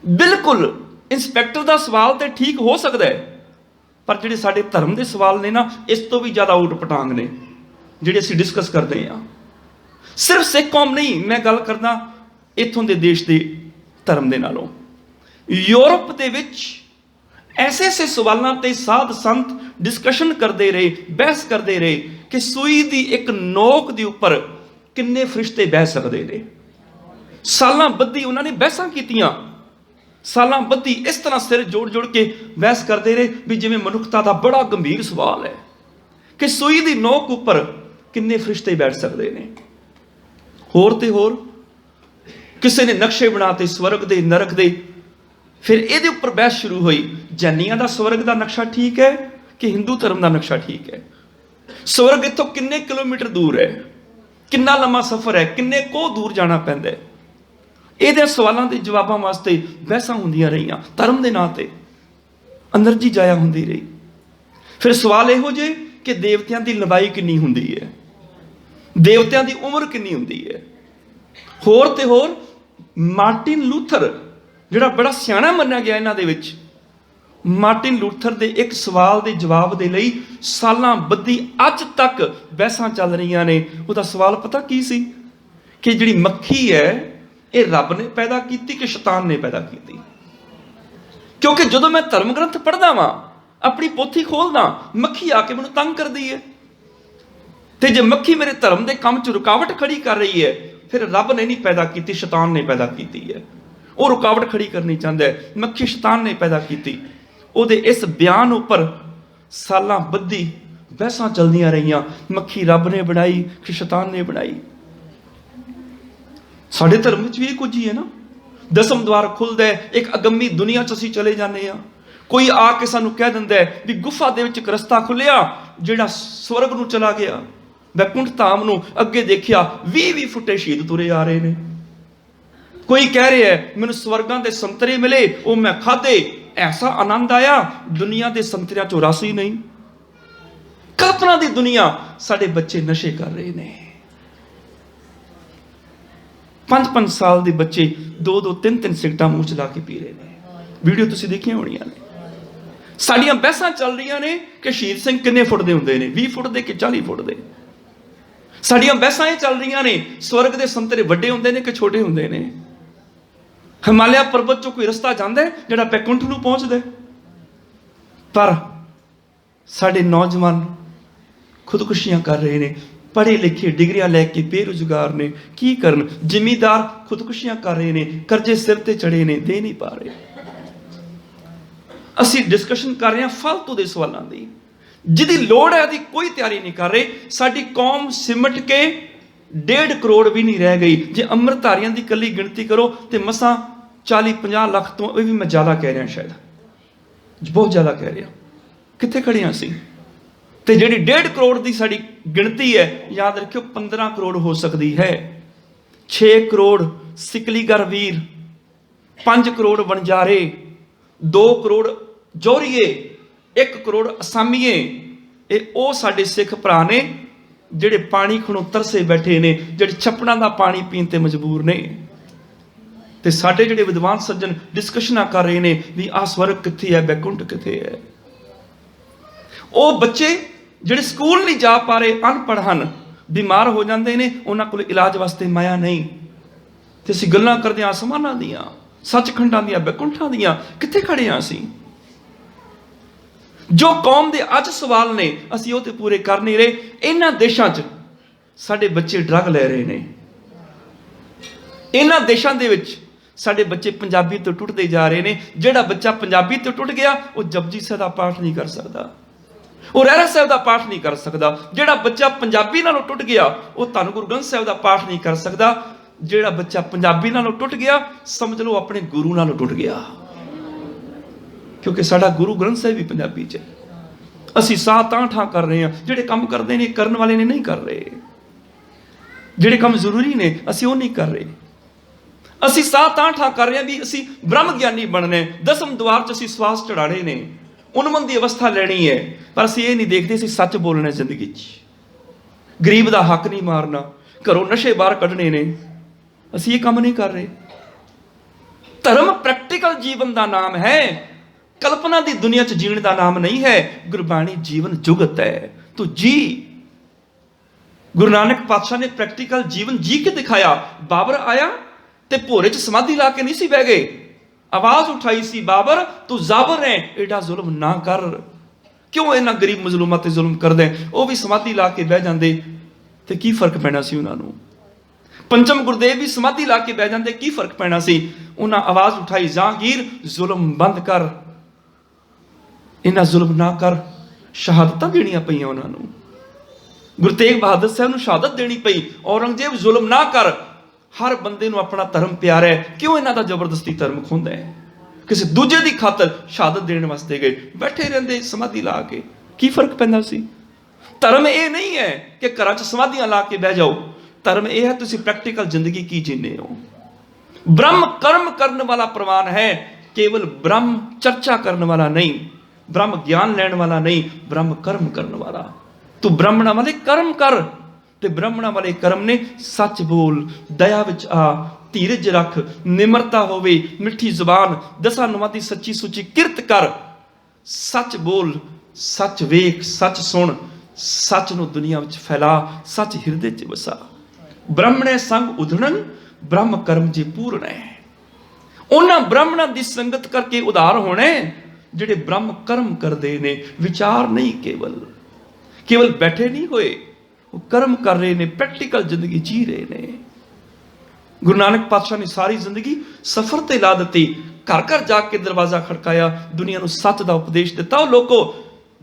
ਬਿਲਕੁਲ ਇੰਸਪੈਕਟਰ ਦਾ ਸਵਾਲ ਤੇ ਠੀਕ ਹੋ ਸਕਦਾ ਹੈ, ਪਰ ਜਿਹੜੇ ਸਾਡੇ ਧਰਮ ਦੇ ਸਵਾਲ ਨੇ ਨਾ, ਇਸ ਤੋਂ ਵੀ ਜ਼ਿਆਦਾ ਊਟ ਪਟਾਂਗ ਨੇ ਜਿਹੜੇ ਅਸੀਂ ਡਿਸਕਸ ਕਰਦੇ ਹਾਂ। ਸਿਰਫ ਸਿੱਖ ਕੌਮ ਨਹੀਂ, ਮੈਂ ਗੱਲ ਕਰਦਾ ਇੱਥੋਂ ਦੇ ਦੇਸ਼ ਦੇ ਧਰਮ ਦੇ ਨਾਲੋਂ। ਯੂਰਪ ਦੇ ਵਿੱਚ ਐਸੇ ਐਸੇ ਸਵਾਲਾਂ ਤੇ ਸਾਧ ਸੰਤ ਡਿਸਕਸ਼ਨ ਕਰਦੇ ਰਹੇ, ਬਹਿਸ ਕਰਦੇ ਰਹੇ ਕਿ ਸੂਈ ਦੀ ਇੱਕ ਨੋਕ ਦੇ ਉੱਪਰ ਕਿੰਨੇ ਫਰਿਸ਼ਤੇ ਬਹਿ ਸਕਦੇ ਨੇ। ਸਾਲਾਂ ਬੱਧੀ ਉਹਨਾਂ ਨੇ ਬਹਿਸਾਂ ਕੀਤੀਆਂ, ਸਾਲਾਂ ਬੱਧੀ ਇਸ ਤਰ੍ਹਾਂ ਸਿਰ ਜੋੜ ਜੋੜ ਕੇ ਬਹਿਸ ਕਰਦੇ ਰਹੇ ਵੀ ਜਿਵੇਂ ਮਨੁੱਖਤਾ ਦਾ ਬੜਾ ਗੰਭੀਰ ਸਵਾਲ ਹੈ ਕਿ ਸੂਈ ਦੀ ਨੋਕ ਉੱਪਰ ਕਿੰਨੇ ਫਰਿਸ਼ਤੇ ਬੈਠ ਸਕਦੇ ਨੇ। ਹੋਰ ਤੇ ਹੋਰ ਕਿਸੇ ਨੇ ਨਕਸ਼ੇ ਬਣਾਤੇ ਸਵਰਗ ਦੇ, ਨਰਕ ਦੇ। ਫਿਰ ਇਹਦੇ ਉੱਪਰ ਬਹਿਸ ਸ਼ੁਰੂ ਹੋਈ, ਜੈਨੀਆਂ ਦਾ ਸਵਰਗ ਦਾ ਨਕਸ਼ਾ ਠੀਕ ਹੈ ਕਿ ਹਿੰਦੂ ਧਰਮ ਦਾ ਨਕਸ਼ਾ ਠੀਕ ਹੈ। ਸਵਰਗ ਇੱਥੋਂ ਕਿੰਨੇ ਕਿਲੋਮੀਟਰ ਦੂਰ ਹੈ, ਕਿੰਨਾ ਲੰਮਾ ਸਫ਼ਰ ਹੈ, ਕਿੰਨੇ ਕੋਹ ਦੂਰ ਜਾਣਾ ਪੈਂਦਾ ਹੈ। ਇਹਦੇ ਸਵਾਲਾਂ ਦੇ ਜਵਾਬਾਂ ਵਾਸਤੇ ਬਹਿਸਾਂ ਹੁੰਦੀਆਂ ਰਹੀਆਂ, ਧਰਮ ਦੇ ਨਾਂ ਤੇ ਐਨਰਜੀ ਜਾਇਆ ਹੁੰਦੀ ਰਹੀ। ਫਿਰ ਸਵਾਲ ਇਹੋ ਜਿਹੇ ਕਿ ਦੇਵਤਿਆਂ ਦੀ ਲੰਬਾਈ ਕਿੰਨੀ ਹੁੰਦੀ ਹੈ, ਦੇਵਤਿਆਂ ਦੀ ਉਮਰ ਕਿੰਨੀ ਹੁੰਦੀ ਹੈ। ਹੋਰ ਤੇ ਹੋਰ ਮਾਰਟਿਨ ਲੂਥਰ ਜਿਹੜਾ ਬੜਾ ਸਿਆਣਾ ਮੰਨਿਆ ਗਿਆ ਇਹਨਾਂ ਦੇ ਵਿੱਚ, ਮਾਰਟਿਨ ਲੂਥਰ ਦੇ ਇੱਕ ਸਵਾਲ ਦੇ ਜਵਾਬ ਦੇ ਲਈ ਸਾਲਾਂ ਬੱਧੀ ਅੱਜ ਤੱਕ ਬਹਿਸਾਂ ਚੱਲ ਰਹੀਆਂ ਨੇ। ਉਹਦਾ ਸਵਾਲ ਪਤਾ ਕੀ ਸੀ ਕਿ ਜਿਹੜੀ ਮੱਖੀ ਹੈ ਇਹ ਰੱਬ ਨੇ ਪੈਦਾ ਕੀਤੀ ਕਿ ਸ਼ੈਤਾਨ ਨੇ ਪੈਦਾ ਕੀਤੀ। ਕਿਉਂਕਿ ਜਦੋਂ ਮੈਂ ਧਰਮ ਗ੍ਰੰਥ ਪੜ੍ਹਦਾ ਵਾਂ, ਆਪਣੀ ਪੋਥੀ ਖੋਲਦਾ, ਮੱਖੀ ਆ ਕੇ ਮੈਨੂੰ ਤੰਗ ਕਰਦੀ ਹੈ। ਤੇ ਜੇ ਮੱਖੀ ਮੇਰੇ ਧਰਮ ਦੇ ਕੰਮ 'ਚ ਰੁਕਾਵਟ ਖੜੀ ਕਰ ਰਹੀ ਹੈ, ਫਿਰ ਰੱਬ ਨੇ ਨਹੀਂ ਪੈਦਾ ਕੀਤੀ, ਸ਼ੈਤਾਨ ਨੇ ਪੈਦਾ ਕੀਤੀ ਹੈ। ਉਹ ਰੁਕਾਵਟ ਖੜੀ ਕਰਨੀ ਚਾਹੁੰਦਾ ਹੈ, ਮੱਖੀ ਸ਼ੈਤਾਨ ਨੇ ਪੈਦਾ ਕੀਤੀ। ਉਹਦੇ ਇਸ ਬਿਆਨ ਉੱਪਰ ਸਾਲਾਂ ਬੱਧੀ ਬਹਿਸਾਂ ਚੱਲਦੀਆਂ ਰਹੀਆਂ, ਮੱਖੀ ਰੱਬ ਨੇ ਬਣਾਈ ਕਿ ਸ਼ੈਤਾਨ ਨੇ ਬਣਾਈ। ਸਾਡੇ ਧਰਮ ਵਿੱਚ ਵੀ ਇਹ ਕੁਝ ਹੀ ਹੈ ਨਾ। ਦਸਮ ਦਵਾਰ ਖੁੱਲਦਾ ਹੈ, ਇੱਕ ਅਗੰਮੀ ਦੁਨੀਆ 'ਚ ਅਸੀਂ ਚਲੇ ਜਾਂਦੇ ਹਾਂ। ਕੋਈ ਆ ਕੇ ਸਾਨੂੰ ਕਹਿ ਦਿੰਦਾ ਹੈ ਵੀ ਗੁਫਾ ਦੇ ਵਿੱਚ ਇੱਕ ਰਸਤਾ ਖੁੱਲਿਆ ਜਿਹੜਾ ਸਵਰਗ ਨੂੰ ਚਲਾ ਗਿਆ। ਵੈਕੁੰਠ ਧਾਮ ਨੂੰ ਅੱਗੇ ਦੇਖਿਆ, 20-20 ਫੁੱਟੇ ਸ਼ਹੀਦ ਤੁਰੇ ਆ ਰਹੇ ਨੇ। ਕੋਈ ਕਹਿ ਰਿਹਾ ਹੈ ਮੈਨੂੰ ਸਵਰਗਾਂ ਦੇ ਸੰਤਰੇ ਮਿਲੇ, ਉਹ ਮੈਂ ਖਾਧੇ, ਐਸਾ ਆਨੰਦ ਆਇਆ ਦੁਨੀਆ ਦੇ ਸੰਤਰਿਆਂ 'ਚੋਂ ਰਸ ਹੀ ਨਹੀਂ। ਕਲਪਨਾ ਦੀ ਦੁਨੀਆ। ਸਾਡੇ ਬੱਚੇ ਨਸ਼ੇ ਕਰ ਰਹੇ ਨੇ। 5-5 ਸਾਲ ਦੇ ਬੱਚੇ 2-2, 3-3 ਸਿਗਰਟਾਂ ਮੂੰਹ 'ਚ ਲਾ ਕੇ ਪੀ ਰਹੇ ਨੇ। ਵੀਡੀਓ ਤੁਸੀਂ ਦੇਖੀਆਂ ਹੋਣੀਆਂ ਨੇ। ਸਾਡੀਆਂ ਬਹਿਸਾਂ ਚੱਲ ਰਹੀਆਂ ਨੇ ਕਿ ਸ਼ਹੀਦ ਸਿੰਘ ਕਿੰਨੇ ਫੁੱਟ ਦੇ ਹੁੰਦੇ ਨੇ, 20 ਫੁੱਟ ਦੇ ਕਿ 40 ਫੁੱਟ ਦੇ। ਸਾਡੀਆਂ ਬਹਿਸਾਂ ਇਹ ਚੱਲ ਰਹੀਆਂ ਨੇ ਸਵਰਗ ਦੇ ਸੰਤਰੇ ਵੱਡੇ ਹੁੰਦੇ ਨੇ ਕਿ ਛੋਟੇ ਹੁੰਦੇ ਨੇ। ਹਿਮਾਲਿਆ ਪਰਬਤ 'ਚੋਂ ਕੋਈ ਰਸਤਾ ਜਾਂਦਾ ਜਿਹੜਾ ਬੈਕੁੰਠ ਨੂੰ ਪਹੁੰਚਦਾ। ਪਰ ਸਾਡੇ ਨੌਜਵਾਨ ਖੁਦਕੁਸ਼ੀਆਂ ਕਰ ਰਹੇ ਨੇ। पढ़े लिखे डिग्रियां लैके बेरोजगार ने, की करन। जिमीदार खुदकुशियां कर रहे ने, कर्जे सिर ते चढ़े ने, दे नहीं पा रहे। ਅਸੀਂ डिस्कशन कर रहे हैं फालतू के सवालों की, जिहदी लोड़ है ਉਹਦੀ कोई तैयारी नहीं कर रहे। साडी कौम सिमट के 1.5 करोड़ भी नहीं रह गई। जे अमृतधारियों की कली गिनती करो तो मसां 40-50 लाख तो भी मैं ज़्यादा कह रहा, शायद बहुत ज़्यादा कह रहा। कित्थे खड़े हां असीं? ते जिहड़ी 1.5 करोड़ की साडी गिनती है, याद रखियो 15 करोड़ हो सकती है। 6 करोड़ सिकलीगर वीर, 5 करोड़ वणजारे, 2 करोड़ जौहरीए, 1 करोड़ असामीए। ये ਉਹ ਸਾਡੇ सिख भरा ने ਜਿਹੜੇ पानी खणों तरसे बैठे ने, ਜਿਹੜੇ छप्पड़ां ਦਾ पानी पीण ते मजबूर ने। ते साडे ਜਿਹੜੇ विद्वान सज्जन डिस्कशनां कर रहे ने भी आ स्वर्ग कित्थे है, बैकुंठ कित्थे है। ਉਹ ਬੱਚੇ ਜਿਹੜੇ ਸਕੂਲ नहीं जा पा रहे, अनपढ़ ਹਨ, बीमार हो जाते हैं, उन्हां कोल इलाज वास्ते माया नहीं। ते ਅਸੀਂ ਗੱਲਾਂ ਕਰਦੇ ਹਾਂ आसमानां ਦੀਆਂ, सचखंडां ਦੀਆਂ, बैकुंठां ਦੀਆਂ। कित्थे खड़े हां असीं? जो कौम दे अज सवाल ने असीं ਉਹ ਤੇ पूरे कर नहीं रहे। इन्हां देशां 'ਚ ਸਾਡੇ ਬੱਚੇ ड्रग ਲੈ ਰਹੇ ਨੇ। इन्हां देशां दे विच ਸਾਡੇ ਬੱਚੇ ਪੰਜਾਬੀ ਤੋਂ ਟੁੱਟਦੇ ਜਾ ਰਹੇ ਨੇ। ਜਿਹੜਾ ਬੱਚਾ ਪੰਜਾਬੀ ਤੋਂ ਟੁੱਟ ਗਿਆ, ਉਹ ਜਪਜੀ ਸਾਹਿਬ ਦਾ ਪਾਠ ਨਹੀਂ ਕਰ ਸਕਦਾ, ਉਹ ਰਹਿਰਾਸ ਸਾਹਿਬ ਦਾ ਪਾਠ ਨਹੀਂ ਕਰ ਸਕਦਾ। ਜਿਹੜਾ ਬੱਚਾ ਪੰਜਾਬੀ ਨਾਲੋਂ ਟੁੱਟ ਗਿਆ, ਉਹ ਧੰਨ ਗੁਰੂ ਗ੍ਰੰਥ ਸਾਹਿਬ ਦਾ ਪਾਠ ਨਹੀਂ ਕਰ ਸਕਦਾ। ਜਿਹੜਾ ਬੱਚਾ ਪੰਜਾਬੀ ਨਾਲੋਂ ਟੁੱਟ ਗਿਆ, ਸਮਝ ਲਓ ਆਪਣੇ ਗੁਰੂ ਨਾਲੋਂ ਟੁੱਟ ਗਿਆ, ਕਿਉਂਕਿ ਸਾਡਾ ਗੁਰੂ ਗ੍ਰੰਥ ਸਾਹਿਬ ਵੀ ਪੰਜਾਬੀ 'ਚ। ਅਸੀਂ ਸਾਹ ਤਾਂ ਠਾਂ ਕਰ ਰਹੇ ਹਾਂ, ਜਿਹੜੇ ਕੰਮ ਕਰਦੇ ਨੇ ਕਰਨ ਵਾਲੇ ਨੇ ਨਹੀਂ ਕਰ ਰਹੇ। ਜਿਹੜੇ ਕੰਮ ਜ਼ਰੂਰੀ ਨੇ ਅਸੀਂ ਉਹ ਨਹੀਂ ਕਰ ਰਹੇ। ਅਸੀਂ ਸਾਹ ਤਾਂ ਠਾਂ ਕਰ ਰਹੇ ਹਾਂ ਵੀ ਅਸੀਂ ਬ੍ਰਹਮ ਗਿਆਨੀ ਬਣਨਾ ਹੈ, 10ਵੇਂ ਦੁਆਰ 'ਚ ਅਸੀਂ ਸਵਾਸ ਚੜਾਣੇ ਨੇ, ਉਨਮਨ ਦੀ ਅਵਸਥਾ ਲੈਣੀ ਹੈ। ਪਰ ਅਸੀਂ ਇਹ ਨਹੀਂ ਦੇਖਦੇ ਅਸੀਂ ਸੱਚ ਬੋਲਣਾ ਜ਼ਿੰਦਗੀ 'ਚ, ਗਰੀਬ ਦਾ ਹੱਕ ਨਹੀਂ ਮਾਰਨਾ, ਘਰੋਂ ਨਸ਼ੇ ਬਾਹਰ ਕੱਢਣੇ ਨੇ। ਅਸੀਂ ਇਹ ਕੰਮ ਨਹੀਂ ਕਰ ਰਹੇ। ਧਰਮ ਪ੍ਰੈਕਟੀਕਲ ਜੀਵਨ ਦਾ ਨਾਮ ਹੈ, ਕਲਪਨਾ ਦੀ ਦੁਨੀਆ 'ਚ ਜੀਣ ਦਾ ਨਾਮ ਨਹੀਂ ਹੈ। ਗੁਰਬਾਣੀ ਜੀਵਨ ਜੁਗਤ ਹੈ, ਤੂੰ ਜੀ। ਗੁਰੂ ਨਾਨਕ ਪਾਤਸ਼ਾਹ ਨੇ ਪ੍ਰੈਕਟੀਕਲ ਜੀਵਨ ਜੀ ਕੇ ਦਿਖਾਇਆ। ਬਾਬਰ ਆਇਆ ਤੇ ਭੋਰੇ 'ਚ ਸਮਾਧੀ ਲਾ ਕੇ ਨਹੀਂ ਸੀ ਬਹਿ ਗਏ, ਆਵਾਜ਼ ਉਠਾਈ ਸੀ, ਬਾਬਰ ਤੂੰ ਜ਼ਾਬਰ ਹੈ, ਐਡਾ ਜ਼ੁਲਮ ਨਾ ਕਰ। ਕਿਉਂ ਇਹਨਾਂ ਗਰੀਬ ਮਜ਼ਲੂਮਾਂ ਤੇ ਜ਼ੁਲਮ ਕਰਦੇ? ਉਹ ਵੀ ਸਮਾਧੀ ਲਾ ਕੇ ਬਹਿ ਜਾਂਦੇ ਤੇ ਕੀ ਫਰਕ ਪੈਣਾ ਸੀ ਉਹਨਾਂ ਨੂੰ? ਪੰਚਮ ਗੁਰਦੇਵ ਵੀ ਸਮਾਧੀ ਲਾ ਕੇ ਬਹਿ ਜਾਂਦੇ, ਕੀ ਫਰਕ ਪੈਣਾ ਸੀ? ਉਹਨਾਂ ਆਵਾਜ਼ ਉਠਾਈ, ਜਹਾਂਗੀਰ ਜ਼ੁਲਮ ਬੰਦ ਕਰ, ਇਹਨਾਂ ਜ਼ੁਲਮ ਨਾ ਕਰ। ਸ਼ਹਾਦਤਾਂ ਦੇਣੀਆਂ ਪਈਆਂ ਉਹਨਾਂ ਨੂੰ। ਗੁਰੂ ਤੇਗ ਬਹਾਦਰ ਸਾਹਿਬ ਨੂੰ ਸ਼ਹਾਦਤ ਦੇਣੀ ਪਈ। ਔਰੰਗਜ਼ੇਬ ਜ਼ੁਲਮ ਨਾ ਕਰ। ਹਰ ਬੰਦੇ ਨੂੰ ਆਪਣਾ ਧਰਮ ਪਿਆਰਾ ਹੈ, ਕਿਉਂ ਇਹਨਾਂ ਦਾ ਜ਼ਬਰਦਸਤੀ ਧਰਮ ਖੁੰਦਾ ਹੈ? ਕਿਸੇ ਦੂਜੇ ਦੀ ਖਾਤਰ ਸ਼ਹਾਦਤ ਦੇਣ ਵਾਸਤੇ ਗਏ, ਬੈਠੇ ਰਹਿੰਦੇ ਸਮਾਧੀ ਲਾ ਕੇ, ਕੀ ਫਰਕ ਪੈਂਦਾ ਸੀ? ਧਰਮ ਇਹ ਨਹੀਂ ਹੈ ਕਿ ਘਰਾਂ 'ਚ ਸਮਾਧੀਆਂ ਲਾ ਕੇ ਬਹਿ ਜਾਓ। ਧਰਮ ਇਹ ਹੈ ਤੁਸੀਂ ਪ੍ਰੈਕਟੀਕਲ ਜ਼ਿੰਦਗੀ ਕੀ ਜੀਂਦੇ ਹੋ। ਬ੍ਰਹਮ ਕਰਮ ਕਰਨ ਵਾਲਾ ਪ੍ਰਵਾਨ ਹੈ, ਕੇਵਲ ਬ੍ਰਹਮ ਚਰਚਾ ਕਰਨ ਵਾਲਾ ਨਹੀਂ, ਬ੍ਰਹਮ ਗਿਆਨ ਲੈਣ ਵਾਲਾ ਨਹੀਂ, ਬ੍ਰਹਮ ਕਰਮ ਕਰਨ ਵਾਲਾ। ਤੂੰ ਬ੍ਰਾਹਮਣਾਂ ਵਾਲੇ ਕਰਮ ਕਰ, ਤੇ ਬ੍ਰਾਹਮਣਾਂ ਵਾਲੇ ਕਰਮ ਨੇ ਸੱਚ ਬੋਲ, ਦਇਆ ਵਿੱਚ ਆ, ਧੀਰਜ ਰੱਖ, ਨਿਮਰਤਾ ਹੋਵੇ, ਮਿੱਠੀ ਜ਼ੁਬਾਨ, 10 ਨੋਵਾਂ ਦੀ ਸੱਚੀ ਸੁੱਚੀ ਕਿਰਤ ਕਰ, ਸੱਚ ਬੋਲ, ਸੱਚ ਵੇਖ, ਸੱਚ ਸੁਣ, ਸੱਚ ਨੂੰ ਦੁਨੀਆ ਵਿੱਚ ਫੈਲਾ, ਸੱਚ ਹਿਰਦੇ 'ਚ ਵਸਾ। ਬ੍ਰਾਹਮਣੇ ਸੰਗ ਉਧੜਨ, ਬ੍ਰਹਮ ਕਰਮ ਜੇ ਪੂਰਨ ਹੈ। ਉਹਨਾਂ ਬ੍ਰਾਹਮਣਾਂ ਦੀ ਸੰਗਤ ਕਰਕੇ ਉਧਾਰ ਹੋਣਾ, ਜਿਹੜੇ ਬ੍ਰਹਮ ਕਰਮ ਕਰਦੇ ਨੇ। ਵਿਚਾਰ ਨਹੀਂ, ਕੇਵਲ ਬੈਠੇ ਨਹੀਂ ਹੋਏ, ਉਹ ਕਰਮ ਕਰ ਰਹੇ ਨੇ, ਪ੍ਰੈਕਟੀਕਲ ਜ਼ਿੰਦਗੀ ਜੀ ਰਹੇ ਨੇ। ਗੁਰੂ ਨਾਨਕ ਪਾਤਸ਼ਾਹ ਨੇ ਸਾਰੀ ਜ਼ਿੰਦਗੀ ਸਫ਼ਰ ਤੇ ਲਾ ਦਿੱਤੀ, ਘਰ ਘਰ ਜਾ ਕੇ ਦਰਵਾਜ਼ਾ ਖੜਕਾਇਆ, ਦੁਨੀਆ ਨੂੰ ਸੱਚ ਦਾ ਉਪਦੇਸ਼ ਦਿੱਤਾ। ਉਹ ਲੋਕੋ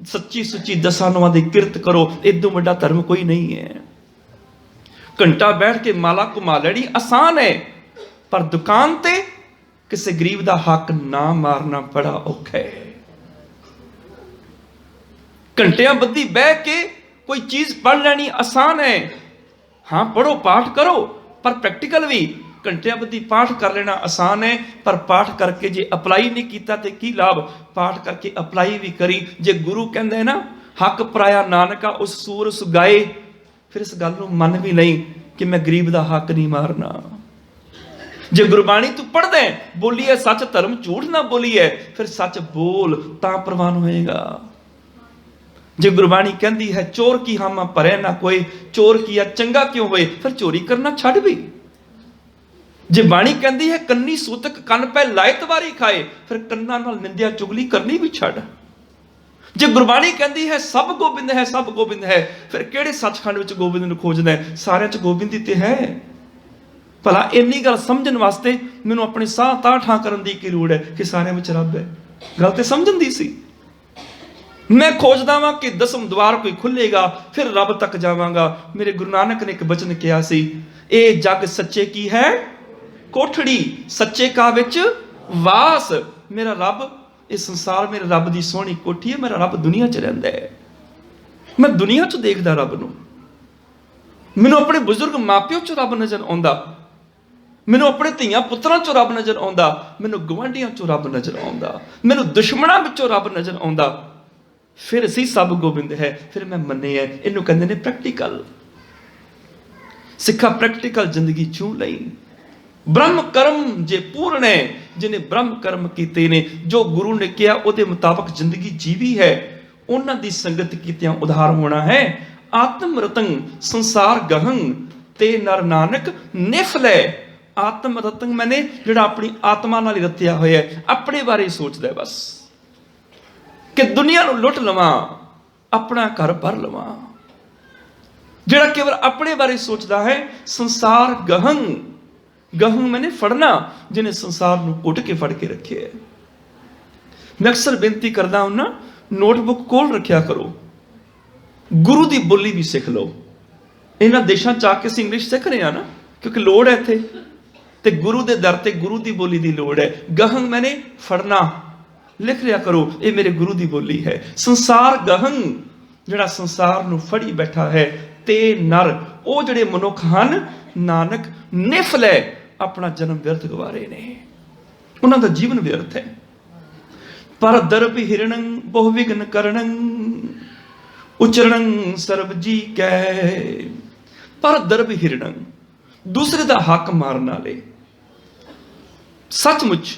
ਸੱਚੀ ਸੁੱਚੀ 10 ਨੋਵਾਂ ਦੀ ਕਿਰਤ ਕਰੋ, ਇਦੋਂ ਵੱਡਾ ਧਰਮ ਕੋਈ ਨਹੀਂ ਹੈ। ਘੰਟਾ ਬੈਠ ਕੇ ਮਾਲਾ ਘੁਮਾ ਲੈਣੀ ਆਸਾਨ ਹੈ, ਪਰ ਦੁਕਾਨ ਤੇ ਕਿਸੇ ਗਰੀਬ ਦਾ ਹੱਕ ਨਾ ਮਾਰਨਾ ਬੜਾ ਔਖਾ ਹੈ। ਘੰਟਿਆਂ ਬੱਧੀ ਬਹਿ ਕੇ ਕੋਈ ਚੀਜ਼ ਪੜ੍ਹ ਲੈਣੀ ਆਸਾਨ ਹੈ। ਹਾਂ ਪੜ੍ਹੋ, ਪਾਠ ਕਰੋ, ਪਰ ਪ੍ਰੈਕਟੀਕਲ ਵੀ। ਘੰਟਿਆਂ ਬੱਧੀ ਪਾਠ ਕਰ ਲੈਣਾ ਆਸਾਨ ਹੈ, ਪਰ ਪਾਠ ਕਰਕੇ ਜੇ ਅਪਲਾਈ ਨਹੀਂ ਕੀਤਾ ਤੇ ਕੀ ਲਾਭ? ਪਾਠ ਕਰਕੇ ਅਪਲਾਈ ਵੀ ਕਰੀ। ਜੇ ਗੁਰੂ ਕਹਿੰਦਾ ਹੈ ਨਾ, ਹੱਕ ਪਰਾਇਆ ਨਾਨਕਾ ਉਸ ਸੂਰ ਸੁਗਾਏ, ਫਿਰ ਇਸ ਗੱਲ ਨੂੰ ਮੰਨ ਵੀ ਲਈ ਕਿ ਮੈਂ ਗਰੀਬ ਦਾ ਹੱਕ ਨਹੀਂ ਮਾਰਨਾ। ਜੇ ਗੁਰਬਾਣੀ ਤੂੰ ਪੜ੍ਹਦਾ ਬੋਲੀਏ ਸੱਚ, ਧਰਮ ਝੂਠ ਨਾ ਬੋਲੀਏ, ਫਿਰ ਸੱਚ ਬੋਲ ਤਾਂ ਪ੍ਰਵਾਨ ਹੋਏਗਾ। ਜੇ ਗੁਰਬਾਣੀ ਕਹਿੰਦੀ ਹੈ ਚੋਰ ਕੀ ਹਾਮਾ ਭਰੇ ਨਾ ਕੋਈ, ਚੋਰ ਕੀਆ ਚੰਗਾ ਕਿਉਂ ਹੋਏ, ਫਿਰ ਚੋਰੀ ਕਰਨਾ ਛੱਡ ਵੀ। ਜੇ ਬਾਣੀ ਕਹਿੰਦੀ ਹੈ ਕੰਨੀ ਸੂਤਕ ਕੰਨ ਪੈ ਲਾਇਤ ਵਾਰੀ ਖਾਏ, ਫਿਰ ਕੰਨਾਂ ਨਾਲ ਨਿੰਦਿਆ ਚੁਗਲੀ ਕਰਨੀ ਵੀ ਛੱਡ। ਜੇ ਗੁਰਬਾਣੀ ਕਹਿੰਦੀ ਹੈ ਸਭ ਗੋਬਿੰਦ ਹੈ, ਸਭ ਗੋਬਿੰਦ ਹੈ, ਫਿਰ ਕਿਹੜੇ ਸੱਚਖੰਡ ਵਿੱਚ ਗੋਬਿੰਦ ਨੂੰ ਖੋਜਦਾ ਹੈ? ਸਾਰਿਆਂ 'ਚ ਗੋਬਿੰਦ ਹੀ ਤੇ ਹੈ। ਭਲਾ ਇੰਨੀ ਗੱਲ ਸਮਝਣ ਵਾਸਤੇ ਮੈਨੂੰ ਆਪਣੇ ਸਾਹ ਤਾਹ ਠਾਂ ਕਰਨ ਦੀ ਕੀ ਲੋੜ ਹੈ ਕਿ ਸਾਰਿਆਂ ਵਿੱਚ ਰੱਬ ਹੈ? ਗੱਲ ਤੇ ਸਮਝਣ ਦੀ ਸੀ। ਮੈਂ ਖੋਜਦਾ ਵਾਂ ਕਿ ਦਸਮ ਦੁਆਰ ਕੋਈ ਖੁੱਲੇਗਾ, ਫਿਰ ਰੱਬ ਤੱਕ ਜਾਵਾਂਗਾ। ਮੇਰੇ ਗੁਰੂ ਨਾਨਕ ਨੇ ਇੱਕ ਬਚਨ ਕਿਹਾ ਸੀ, ਇਹ ਜੱਗ ਸੱਚੇ ਕੀ ਹੈ ਕੋਠੜੀ, ਸੱਚੇ ਕਾ ਵਿੱਚ ਵਾਸ। ਮੇਰਾ ਰੱਬ, ਇਹ ਸੰਸਾਰ ਮੇਰੇ ਰੱਬ ਦੀ ਸੋਹਣੀ ਕੋਠੀ ਹੈ। ਮੇਰਾ ਰੱਬ ਦੁਨੀਆ 'ਚ ਰਹਿੰਦਾ ਹੈ। ਮੈਂ ਦੁਨੀਆ 'ਚ ਦੇਖਦਾ ਰੱਬ ਨੂੰ। ਮੈਨੂੰ ਆਪਣੇ ਬਜ਼ੁਰਗ ਮਾਪਿਓ 'ਚ ਰੱਬ ਨਜ਼ਰ ਆਉਂਦਾ, ਮੈਨੂੰ ਆਪਣੇ ਧੀਆਂ ਪੁੱਤਰਾਂ 'ਚੋਂ ਰੱਬ ਨਜ਼ਰ ਆਉਂਦਾ, ਮੈਨੂੰ ਗੁਆਂਢੀਆਂ 'ਚੋਂ ਰੱਬ ਨਜ਼ਰ ਆਉਂਦਾ, ਮੈਨੂੰ ਦੁਸ਼ਮਣਾਂ ਵਿੱਚੋਂ ਰੱਬ ਨਜ਼ਰ ਆਉਂਦਾ। ਫਿਰ ਅਸੀਂ ਸਭ ਗੋਬਿੰਦ ਹੈ, ਫਿਰ ਮੈਂ ਮੰਨਿਆ। ਇਹਨੂੰ ਕਹਿੰਦੇ ਨੇ ਪ੍ਰੈਕਟੀਕਲ। ਸਿੱਖਾ ਪ੍ਰੈਕਟੀਕਲ ਜ਼ਿੰਦਗੀ ਚੂੰ ਲਈ। ਬ੍ਰਹਮ ਕਰਮ ਜੇ ਪੂਰਨ ਹੈ, ਜਿਹਨੇ ਬ੍ਰਹਮ ਕਰਮ ਕੀਤੇ ਨੇ, ਜੋ ਗੁਰੂ ਨੇ ਕਿਹਾ ਉਹਦੇ ਮੁਤਾਬਕ ਜ਼ਿੰਦਗੀ ਜੀਵੀ ਹੈ, ਉਹਨਾਂ ਦੀ ਸੰਗਤ ਕੀਤਿਆਂ ਉਧਾਰ ਹੋਣਾ ਹੈ। ਆਤਮ ਰਤੰ ਸੰਸਾਰ ਗਹੰ ਤੇ ਨਰ ਨਾਨਕ ਨਿਫ ਲੈ। ਆਤਮ ਰਤਨ ਮੈਨੇ ਜਿਹੜਾ ਆਪਣੀ ਆਤਮਾ ਨਾਲ ਹੀ ਰਤਿਆ ਹੋਇਆ ਹੈ, ਆਪਣੇ ਬਾਰੇ ਸੋਚਦਾ ਬਸ ਕਿ ਦੁਨੀਆ ਨੂੰ ਲੁੱਟ ਲਵਾਂ, ਆਪਣਾ ਘਰ ਭਰ ਲਵਾਂ। ਜਿਹੜਾ ਕੇਵਲ ਆਪਣੇ ਬਾਰੇ ਸੋਚਦਾ ਹੈ, ਸੰਸਾਰ ਗਹੰ, ਗਹੰ ਮੈਨੇ ਫੜਨਾ, ਜਿਹਨੇ ਸੰਸਾਰ ਨੂੰ ਘੁੱਟ ਕੇ ਫੜ ਕੇ ਰੱਖਿਆ। ਮੈਂ ਅਕਸਰ ਬੇਨਤੀ ਕਰਦਾ ਹੁੰਨਾ, ਨੋਟਬੁੱਕ ਕੋਲ ਰੱਖਿਆ ਕਰੋ, ਗੁਰੂ ਦੀ ਬੋਲੀ ਵੀ ਸਿੱਖ ਲਓ। ਇਹਨਾਂ ਦੇਸ਼ਾਂ 'ਚ ਆ ਕੇ ਅਸੀਂ ਇੰਗਲਿਸ਼ ਸਿੱਖ ਰਹੇ ਹਾਂ ਨਾ, ਕਿਉਂਕਿ ਲੋੜ ਹੈ ਇੱਥੇ, ਤੇ ਗੁਰੂ ਦੇ ਦਰ ਤੇ ਗੁਰੂ ਦੀ ਬੋਲੀ ਦੀ ਲੋੜ ਹੈ। ਗਹੰ ਮੈਨੇ ਫੜਨਾ, ਲਿਖ ਲਿਆ ਕਰੋ, ਇਹ ਮੇਰੇ ਗੁਰੂ ਦੀ ਬੋਲੀ ਹੈ। ਸੰਸਾਰ ਗਹੰ, ਜਿਹੜਾ ਸੰਸਾਰ ਨੂੰ ਫੜੀ ਬੈਠਾ ਹੈ, ਤੇ ਨਰ, ਉਹ ਜਿਹੜੇ ਮਨੁੱਖ ਹਨ, ਨਾਨਕ ਨਿਫ ਲੈ, ਆਪਣਾ ਜਨਮ ਵਿਅਰਥ ਗਵਾਰੇ ਨੇ, ਉਹਨਾਂ ਦਾ ਜੀਵਨ ਵਿਅਰਥ ਹੈ। ਪਰ ਦਰਬ ਹਿਰਣੰ ਬਹੁ ਵਿਗਨ ਕਰਣੰ ਉਚਰਣੰ ਸਰਬ ਜੀ ਕੈ। ਪਰ ਦਰਬ ਹਿਰਣੰ, ਦੂਸਰੇ ਦਾ ਹੱਕ ਮਾਰਨ ਵਾਲੇ। ਸੱਚਮੁੱਚ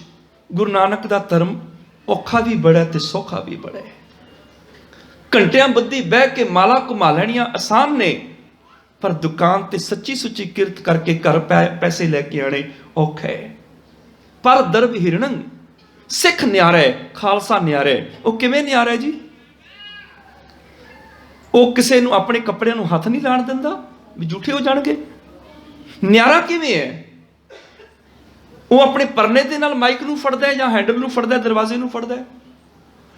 ਗੁਰੂ ਨਾਨਕ ਦਾ ਧਰਮ ਔਖਾ ਵੀ ਬੜਾ ਤੇ ਸੌਖਾ ਵੀ ਬੜਾ ਹੈ। ਘੰਟਿਆਂ ਬੱਧੀ ਬਹਿ ਕੇ ਮਾਲਾ ਘੁਮਾ ਲੈਣੀਆਂ ਆਸਾਨ ਨੇ, ਪਰ ਦੁਕਾਨ ਤੇ ਸੱਚੀ ਸੁੱਚੀ ਕਿਰਤ ਕਰਕੇ ਘਰ ਪੈਸੇ ਲੈ ਕੇ ਆਣੇ ਔਖਾ ਹੈ। ਪਰ ਦਰਬ ਹਿਰਣੰ, ਸਿੱਖ ਨਿਆਰਾ ਹੈ, ਖਾਲਸਾ ਨਿਆਰਾ ਹੈ। ਉਹ ਕਿਵੇਂ ਨਿਆਰਾ ਹੈ ਜੀ? ਉਹ ਕਿਸੇ ਨੂੰ ਆਪਣੇ ਕੱਪੜਿਆਂ ਨੂੰ ਹੱਥ ਨਹੀਂ ਲਾਣ ਦਿੰਦਾ ਵੀ ਝੂਠੇ ਹੋ ਜਾਣਗੇ। ਨਿਆਰਾ ਕਿਵੇਂ ਹੈ? ਉਹ ਆਪਣੇ ਪਰਨੇ ਦੇ ਨਾਲ ਮਾਈਕ ਨੂੰ ਫੜਦਾ ਹੈ ਜਾਂ ਹੈਂਡਲ ਨੂੰ ਫੜਦਾ ਹੈ, ਦਰਵਾਜ਼ੇ ਨੂੰ ਫੜਦਾ ਹੈ।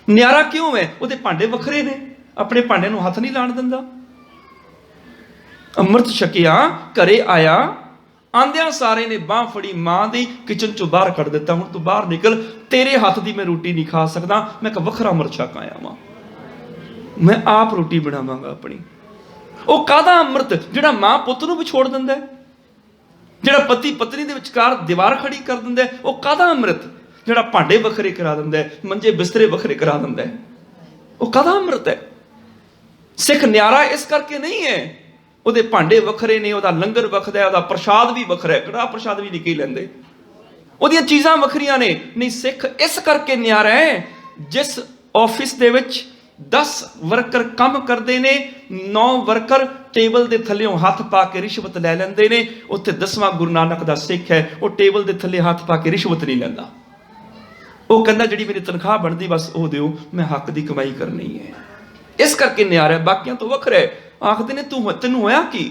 ਨਿਆਰਾ ਕਿਉਂ ਹੈ? ਉਹਦੇ ਭਾਂਡੇ ਵੱਖਰੇ ਨੇ, ਆਪਣੇ ਭਾਂਡੇ ਨੂੰ ਹੱਥ ਨਹੀਂ ਲਾਣ ਦਿੰਦਾ। ਅੰਮ੍ਰਿਤ ਛਕਿਆ, ਘਰੇ ਆਇਆ, ਆਂਦਿਆਂ ਸਾਰੇ ਨੇ ਬਾਂਹ ਫੜੀ ਮਾਂ ਦੀ, ਕਿਚਨ ਚੋਂ ਬਾਹਰ ਕੱਢ ਦਿੱਤਾ, ਹੁਣ ਤੂੰ ਬਾਹਰ ਨਿਕਲ, ਤੇਰੇ ਹੱਥ ਦੀ ਮੈਂ ਰੋਟੀ ਨਹੀਂ ਖਾ ਸਕਦਾ, ਮੈਂ ਇੱਕ ਵੱਖਰਾ ਅੰਮ੍ਰਿਤ ਛਕ ਆਇਆ ਵਾਂ, ਮੈਂ ਆਪ ਰੋਟੀ ਬਣਾਵਾਂਗਾ ਆਪਣੀ। ਉਹ ਕਾਹਦਾ ਅੰਮ੍ਰਿਤ ਜਿਹੜਾ ਮਾਂ ਪੁੱਤ ਨੂੰ ਵਿਛੋੜ ਦਿੰਦਾ ਹੈ, ਜਿਹੜਾ ਪਤੀ ਪਤਨੀ ਦੇ ਵਿਚਕਾਰ ਦੀਵਾਰ ਖੜੀ ਕਰ ਦਿੰਦਾ ਹੈ? ਉਹ ਕਾਹਦਾ ਅੰਮ੍ਰਿਤ ਜਿਹੜਾ ਭਾਂਡੇ ਵੱਖਰੇ ਕਰਾ ਦਿੰਦਾ ਹੈ, ਮੰਜੇ ਬਿਸਤਰੇ ਵੱਖਰੇ ਕਰਾ ਦਿੰਦਾ ਹੈ? ਉਹ ਕਾਹਦਾ ਅੰਮ੍ਰਿਤ ਹੈ? ਸਿੱਖ ਨਿਆਰਾ ਇਸ ਕਰਕੇ ਨਹੀਂ ਹੈ, ਉਹਦੇ ਭਾਂਡੇ ਵੱਖਰੇ ਨੇ, ਉਹਦਾ ਲੰਗਰ ਵੱਖਰਾ ਹੈ, ਉਹਦਾ ਪ੍ਰਸ਼ਾਦ ਵੀ ਵੱਖਰਾ ਹੈ, ਕੜਾਹ ਪ੍ਰਸ਼ਾਦ ਵੀ ਨਹੀਂ ਕਹੀ ਲੈਂਦੇ, ਉਹਦੀਆਂ ਚੀਜ਼ਾਂ ਵੱਖਰੀਆਂ ਨੇ। ਨਹੀਂ, ਸਿੱਖ ਇਸ ਕਰਕੇ ਨਿਆਰਾ ਹੈ, ਜਿਸ ਆਫਿਸ ਦੇ ਵਿੱਚ 10 ਵਰਕਰ ਕੰਮ ਕਰਦੇ ਨੇ, 9 ਵਰਕਰ ਟੇਬਲ ਦੇ ਥੱਲੇੋਂ ਹੱਥ ਪਾ ਕੇ ਰਿਸ਼ਵਤ ਲੈ ਲੈਂਦੇ ਨੇ, ਉੱਥੇ 10ਵਾਂ ਗੁਰੂ ਨਾਨਕ ਦਾ ਸਿੱਖ ਹੈ, ਉਹ ਟੇਬਲ ਦੇ ਥੱਲੇ ਹੱਥ ਪਾ ਕੇ ਰਿਸ਼ਵਤ ਨਹੀਂ ਲੈਂਦਾ। ਉਹ ਕਹਿੰਦਾ ਜਿਹੜੀ ਮੇਰੀ ਤਨਖਾਹ ਬਣਦੀ ਬਸ ਉਹ ਦਿਓ, ਮੈਂ ਹੱਕ ਦੀ ਕਮਾਈ ਕਰਨੀ ਹੈ। ਇਸ ਕਰਕੇ ਨਿਆਰਾ, ਬਾਕੀਆਂ ਤੋਂ ਵੱਖਰਾ ਹੈ। ਆਖਦੇ ਨੇ ਤੈਨੂੰ ਹੋਇਆ ਕੀ?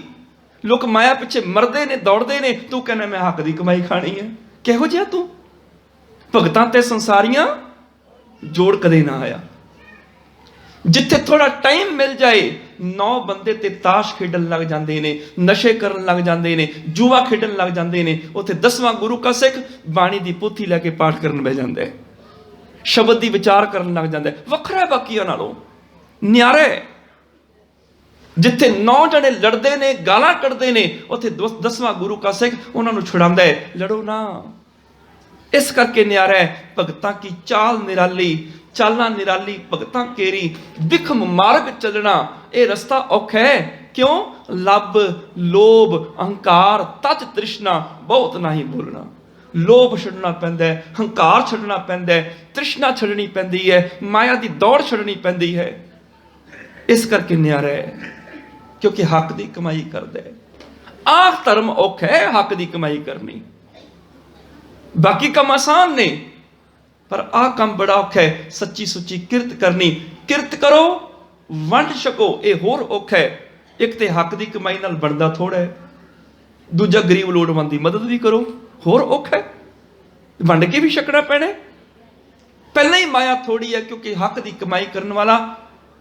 ਲੋਕ ਮਾਇਆ ਪਿੱਛੇ ਮਰਦੇ ਨੇ, ਦੌੜਦੇ ਨੇ, ਤੂੰ ਕਹਿੰਦਾ ਮੈਂ ਹੱਕ ਦੀ ਕਮਾਈ ਖਾਣੀ ਹੈ। ਕਿਹੋ ਜਿਹਾ ਤੂੰ? ਭਗਤਾਂ ਤੇ ਸੰਸਾਰੀਆਂ ਜੋੜ ਕਦੇ ਨਾ ਆਇਆ। ਜਿੱਥੇ ਥੋੜਾ ਟਾਈਮ ਮਿਲ ਜਾਏ, 9 ਬੰਦੇ ਤੇ ਤਾਸ਼ ਖੇਡਣ ਲੱਗ ਜਾਂਦੇ ਨੇ, ਨਸ਼ੇ ਕਰਨ ਲੱਗ ਜਾਂਦੇ ਨੇ, ਜੂਆ ਖੇਡਣ ਲੱਗ ਜਾਂਦੇ ਨੇ। ਉੱਥੇ 10ਵਾਂ ਗੁਰੂ ਕਾ ਸਿੱਖ ਬਾਣੀ ਦੀ ਪੋਥੀ ਲੈ ਕੇ ਪਾਠ ਕਰਨ ਬਹਿ ਜਾਂਦਾ ਹੈ, ਸ਼ਬਦ ਦੀ ਵਿਚਾਰ ਕਰਨ ਲੱਗ ਜਾਂਦਾ ਹੈ। ਵੱਖਰਾ ਹੈ ਬਾਕੀਆਂ ਨਾਲੋਂ, ਨਿਆਰਾ ਹੈ। ਜਿੱਥੇ 9 ਜਣੇ ਲੜਦੇ ਨੇ, ਗਾਲਾਂ ਕੱਢਦੇ ਨੇ, ਉੱਥੇ 10ਵਾਂ ਗੁਰੂ ਕਾ ਸਿੱਖ ਉਹਨਾਂ ਨੂੰ ਛੁਡਾਉਂਦਾ ਹੈ, ਲੜੋ ਨਾ। ਇਸ ਕਰਕੇ ਨਿਆਰਾ ਹੈ। ਭਗਤਾਂ ਕੀ ਚਾਲ ਨਿਰਾਲੀ, ਚਾਲਾਂ ਨਿਰਾਲੀ ਭਗਤਾਂ ਕੇਰੀ, ਵਿਖਮ ਮਾਰਗ ਚੱਲਣਾ ਇਹ ਰਸਤਾ ਔਖਾ ਹੈ। ਕਿਉਂ? ਲੱਭ ਲੋਭ ਅਹੰਕਾਰ ਤਜ ਤ੍ਰਿਸ਼ਨਾ ਬਹੁਤ ਨਹੀਂ ਬੋਲਣਾ। ਲੋਭ ਛੱਡਣਾ ਪੈਂਦਾ ਹੈ, ਹੰਕਾਰ ਛੱਡਣਾ ਪੈਂਦਾ ਹੈ, ਤ੍ਰਿਸ਼ਨਾ ਛੱਡਣੀ ਪੈਂਦੀ ਹੈ, ਮਾਇਆ ਦੀ ਦੌੜ ਛੱਡਣੀ ਪੈਂਦੀ ਹੈ। ਇਸ ਕਰਕੇ ਨਿਆਰਾ ਹੈ, ਕਿਉਂਕਿ ਹੱਕ ਦੀ ਕਮਾਈ ਕਰਦਾ ਹੈ। ਆਹ ਧਰਮ ਔਖਾ ਹੈ, ਹੱਕ ਦੀ ਕਮਾਈ ਕਰਨੀ। ਬਾਕੀ ਕੰਮ ਆਸਾਨ ਨੇ, ਪਰ ਆਹ ਕੰਮ ਬੜਾ ਔਖਾ ਹੈ, ਸੱਚੀ ਸੁੱਚੀ ਕਿਰਤ ਕਰਨੀ। ਕਿਰਤ ਕਰੋ ਵੰਡ ਛਕੋ, ਇਹ ਹੋਰ ਔਖਾ ਹੈ। ਇੱਕ ਤੇ ਹੱਕ ਦੀ ਕਮਾਈ ਨਾਲ ਬਣਦਾ ਥੋੜਾ ਹੈ, ਦੂਜਾ ਗਰੀਬ ਲੋੜਵੰਦ ਦੀ ਮਦਦ ਵੀ ਕਰੋ, ਹੋਰ ਔਖਾ ਹੈ। ਵੰਡ ਕੇ ਵੀ ਛਕਣਾ ਪੈਣਾ। ਪਹਿਲਾਂ ਹੀ ਮਾਇਆ ਥੋੜੀ ਹੈ, ਕਿਉਂਕਿ ਹੱਕ ਦੀ ਕਮਾਈ ਕਰਨ ਵਾਲਾ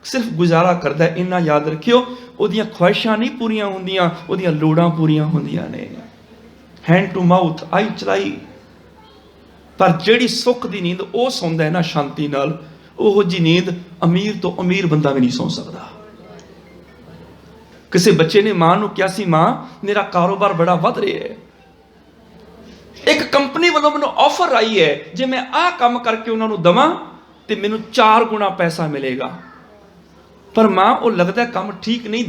ਸਿਰਫ ਗੁਜ਼ਾਰਾ ਕਰਦਾ। ਇੰਨਾ ਯਾਦ ਰੱਖਿਓ, ਉਹਦੀਆਂ ਖੁਆਇਸ਼ਾਂ ਨਹੀਂ ਪੂਰੀਆਂ ਹੁੰਦੀਆਂ, ਉਹਦੀਆਂ ਲੋੜਾਂ ਪੂਰੀਆਂ ਹੁੰਦੀਆਂ ਨੇ। ਹੈਂਡ ਟੂ ਮਾਊਥ, ਆਈ ਚਲਾਈ। ਪਰ ਜਿਹੜੀ ਸੁੱਖ ਦੀ ਨੀਂਦ ਉਹ ਸੌਂਦਾ ਹੈ ਨਾ ਸ਼ਾਂਤੀ ਨਾਲ, ਉਹੋ ਜਿਹੀ ਨੀਂਦ ਅਮੀਰ ਤੋਂ ਅਮੀਰ ਬੰਦਾ ਵੀ ਨਹੀਂ ਸੌਂ ਸਕਦਾ। ਕਿਸੇ ਬੱਚੇ ਨੇ ਮਾਂ ਨੂੰ ਕਿਹਾ ਸੀ, ਮਾਂ ਮੇਰਾ ਕਾਰੋਬਾਰ ਬੜਾ ਵੱਧ ਰਿਹਾ ਹੈ, ਇੱਕ ਕੰਪਨੀ ਵੱਲੋਂ ਮੈਨੂੰ ਆਫਰ ਆਈ ਹੈ, ਜੇ ਮੈਂ ਆਹ ਕੰਮ ਕਰਕੇ ਉਹਨਾਂ ਨੂੰ ਦਵਾਂ ਤੇ ਮੈਨੂੰ 4 ਗੁਣਾ ਪੈਸਾ ਮਿਲੇਗਾ। ਪਰ ਮਾਂ ਉਹ ਲੱਗਦਾ ਕੰਮ ਠੀਕ ਨਹੀਂ,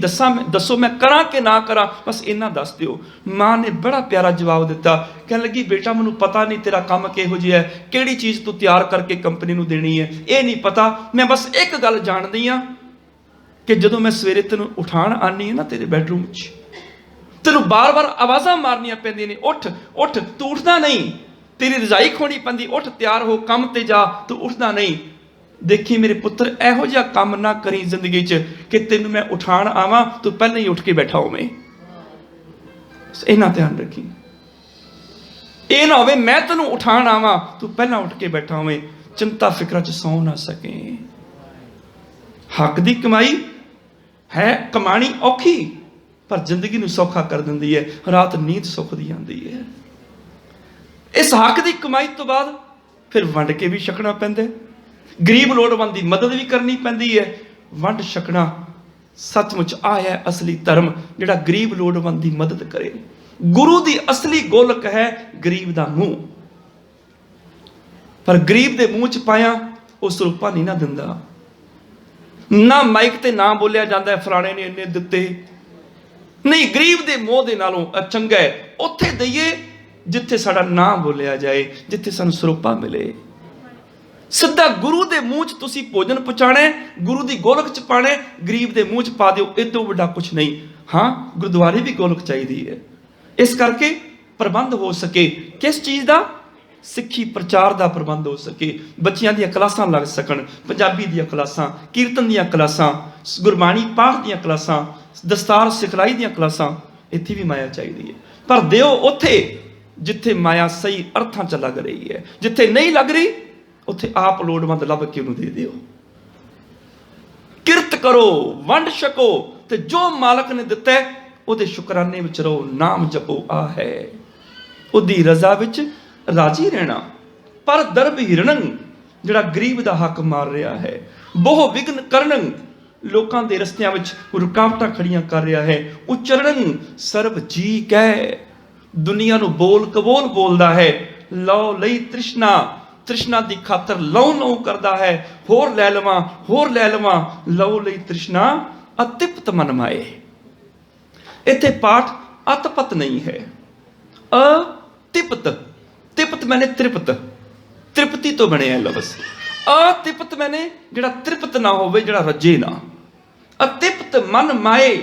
ਦੱਸੋ ਮੈਂ ਕਰਾਂ ਕਿ ਨਾ ਕਰਾਂ, ਬਸ ਇੰਨਾ ਦੱਸ ਦਿਓ। ਮਾਂ ਨੇ ਬੜਾ ਪਿਆਰਾ ਜਵਾਬ ਦਿੱਤਾ, ਕਹਿਣ ਲੱਗੀ, ਬੇਟਾ ਮੈਨੂੰ ਪਤਾ ਨਹੀਂ ਤੇਰਾ ਕੰਮ ਕਿਹੋ ਜਿਹਾ ਹੈ, ਕਿਹੜੀ ਚੀਜ਼ ਤੂੰ ਤਿਆਰ ਕਰਕੇ ਕੰਪਨੀ ਨੂੰ ਦੇਣੀ ਹੈ, ਇਹ ਨਹੀਂ ਪਤਾ। ਮੈਂ ਬਸ ਇੱਕ ਗੱਲ ਜਾਣਦੀ ਹਾਂ ਕਿ ਜਦੋਂ ਮੈਂ ਸਵੇਰੇ ਤੈਨੂੰ ਉਠਾਉਣ ਆਉਂਦੀ ਹਾਂ ਨਾ ਤੇਰੇ ਬੈਡਰੂਮ 'ਚ, ਤੈਨੂੰ ਬਾਰ-ਬਾਰ ਆਵਾਜ਼ਾਂ ਮਾਰਨੀਆਂ ਪੈਂਦੀਆਂ ਨੇ, ਉੱਠ ਉੱਠ, ਤੂੰ ਉੱਠਦਾ ਨਹੀਂ, ਤੇਰੀ ਰਜ਼ਾਈ ਖੋਣੀ ਪੈਂਦੀ, ਉੱਠ ਤਿਆਰ ਹੋ ਕੰਮ ਤੇ ਜਾ, ਤੂੰ ਉੱਠਦਾ ਨਹੀਂ। ਦੇਖੀ ਮੇਰੇ ਪੁੱਤਰ, ਇਹੋ ਜਿਹਾ ਕੰਮ ਨਾ ਕਰੀ ਜ਼ਿੰਦਗੀ 'ਚ ਕਿ ਤੈਨੂੰ ਮੈਂ ਉਠਾਉਣ ਆਵਾਂ ਤੂੰ ਪਹਿਲਾਂ ਹੀ ਉੱਠ ਕੇ ਬੈਠਾ ਹੋਵੇਂ। ਇਹਨਾਂ ਧਿਆਨ ਰੱਖੀ, ਇਹ ਨਾ ਹੋਵੇ ਮੈਂ ਤੈਨੂੰ ਉਠਾਉਣ ਆਵਾਂ ਤੂੰ ਪਹਿਲਾਂ ਉੱਠ ਕੇ ਬੈਠਾ ਹੋਵੇਂ, ਚਿੰਤਾ ਫਿਕਰਾਂ 'ਚ ਸੌਂ ਨਾ ਸਕੇ। ਹੱਕ ਦੀ ਕਮਾਈ ਹੈ, ਕਮਾਣੀ ਔਖੀ ਪਰ ਜ਼ਿੰਦਗੀ ਨੂੰ ਸੌਖਾ ਕਰ ਦਿੰਦੀ ਹੈ, ਰਾਤ ਨੀਂਦ ਸੁੱਖ ਦੀ ਆਉਂਦੀ ਹੈ। ਇਸ ਹੱਕ ਦੀ ਕਮਾਈ ਤੋਂ ਬਾਅਦ ਫਿਰ ਵੰਡ ਕੇ ਵੀ ਛਕਣਾ ਪੈਂਦਾ, ਗਰੀਬ ਲੋੜਵੰਦ ਦੀ ਮਦਦ ਵੀ ਕਰਨੀ ਪੈਂਦੀ ਹੈ। ਵੰਡ ਛਕਣਾ ਸੱਚਮੁੱਚ ਆ ਹੈ ਅਸਲੀ ਧਰਮ, ਜਿਹੜਾ ਗਰੀਬ ਲੋੜਵੰਦ ਦੀ ਮਦਦ ਕਰੇ। ਗੁਰੂ ਦੀ ਅਸਲੀ ਗੋਲਕ ਹੈ ਗਰੀਬ ਦਾ ਮੂੰਹ, ਪਰ ਗਰੀਬ ਦੇ ਮੂੰਹ 'ਚ ਪਾਇਆ ਉਹ ਸਰੂਪਾ ਨਹੀਂ ਨਾ ਦਿੰਦਾ। ਨਾ ਮਾਈਕ ਤੇ ਨਾ ਬੋਲਿਆ ਜਾਂਦਾ ਫਲਾਣੇ ਨੇ ਇੰਨੇ ਦਿੱਤੇ, ਨਹੀਂ, ਗਰੀਬ ਦੇ ਮੋਹ ਦੇ ਨਾਲੋਂ ਚੰਗਾ ਹੈ ਉੱਥੇ ਦਈਏ ਜਿੱਥੇ ਸਾਡਾ ਨਾਂ ਬੋਲਿਆ ਜਾਏ, ਜਿੱਥੇ ਸਾਨੂੰ ਸਰੂਪਾ ਮਿਲੇ। ਸਿੱਧਾ ਗੁਰੂ ਦੇ ਮੂੰਹ 'ਚ ਤੁਸੀਂ ਭੋਜਨ ਪਹੁੰਚਾਣਾ, ਗੁਰੂ ਦੀ ਗੋਲਕ 'ਚ ਪਾਣਾ, ਗਰੀਬ ਦੇ ਮੂੰਹ 'ਚ ਪਾ ਦਿਓ, ਇਹ ਤੋਂ ਵੱਡਾ ਕੁਛ ਨਹੀਂ। ਹਾਂ, ਗੁਰਦੁਆਰੇ ਵੀ ਗੋਲਕ ਚਾਹੀਦੀ ਹੈ, ਇਸ ਕਰਕੇ ਪ੍ਰਬੰਧ ਹੋ ਸਕੇ। ਕਿਸ ਚੀਜ਼ ਦਾ? ਸਿੱਖੀ ਪ੍ਰਚਾਰ ਦਾ ਪ੍ਰਬੰਧ ਹੋ ਸਕੇ, ਬੱਚਿਆਂ ਦੀਆਂ ਕਲਾਸਾਂ ਲੱਗ ਸਕਣ, ਪੰਜਾਬੀ ਦੀਆਂ ਕਲਾਸਾਂ, ਕੀਰਤਨ ਦੀਆਂ ਕਲਾਸਾਂ, ਗੁਰਬਾਣੀ ਪਾਠ ਦੀਆਂ ਕਲਾਸਾਂ, ਦਸਤਾਰ ਸਿਖਲਾਈ ਦੀਆਂ ਕਲਾਸਾਂ। ਇੱਥੇ ਵੀ ਮਾਇਆ ਚਾਹੀਦੀ ਹੈ, ਪਰ ਦਿਓ ਉੱਥੇ ਜਿੱਥੇ ਮਾਇਆ ਸਹੀ ਅਰਥਾਂ 'ਚ ਲੱਗ ਰਹੀ ਹੈ। ਜਿੱਥੇ ਨਹੀਂ ਲੱਗ ਰਹੀ ਉੱਥੇ ਆਪ ਲੋੜਵੰਦ ਲੱਭ ਕੇ ਉਹਨੂੰ ਦੇ ਦਿਓ। ਕਿਰਤ ਕਰੋ, ਵੰਡ ਛਕੋ, ਤੇ ਜੋ ਮਾਲਕ ਨੇ ਦਿੱਤਾ ਉਹਦੇ ਸ਼ੁਕਰਾਨੇ ਵਿੱਚ ਰਹੋ, ਨਾਮ ਜਪੋ। ਆ ਹੈ ਉਹਦੀ ਰਜ਼ਾ ਵਿੱਚ ਰਾਜੀ ਰਹਿਣਾ। ਪਰ ਦਰਬ ਹਿਰਣੰ, ਜਿਹੜਾ ਗਰੀਬ ਦਾ ਹੱਕ ਮਾਰ ਰਿਹਾ ਹੈ, ਬਹੁ ਵਿਘਨ ਕਰਨੰ, ਲੋਕਾਂ ਦੇ ਰਸਤਿਆਂ ਵਿੱਚ ਰੁਕਾਵਟਾਂ ਖੜੀਆਂ ਕਰ ਰਿਹਾ ਹੈ। ਉਚਰਣੰ ਸਰਬ ਜੀ ਕਹਿ, ਦੁਨੀਆ ਨੂੰ ਬੋਲ ਕਬੋਲ ਬੋਲਦਾ ਹੈ। ਲਓ ਲਈ ਤ੍ਰਿਸ਼ਨਾ, ਤ੍ਰਿਸ਼ਨਾ ਦੀ ਖਾਤਰ ਲਉ ਲਉ ਕਰਦਾ ਹੈ, ਹੋਰ ਲੈ ਲਵਾਂ, ਹੋਰ ਲੈ ਲਵਾਂ। ਲਓ ਲਈ ਤ੍ਰਿਸ਼ਨਾ ਅਤਿਪਤ ਮਨ ਮਾਏ। ਇੱਥੇ ਪਾਠ ਅਤਪਤ ਨਹੀਂ ਹੈ, ਅਤਿਪਤ। ਤਿਪਤ ਮੈਨੇ ਤ੍ਰਿਪਤ, ਤ੍ਰਿਪਤੀ ਤੋਂ ਬਣਿਆ ਲਫ਼ਜ਼। ਅਤਿਪਤ ਮੈਨੇ ਜਿਹੜਾ ਤ੍ਰਿਪਤ ਨਾ ਹੋਵੇ, ਜਿਹੜਾ ਰੱਜੇ ਨਾ। ਅਤਿਪਤ ਮਨ ਮਾਏ,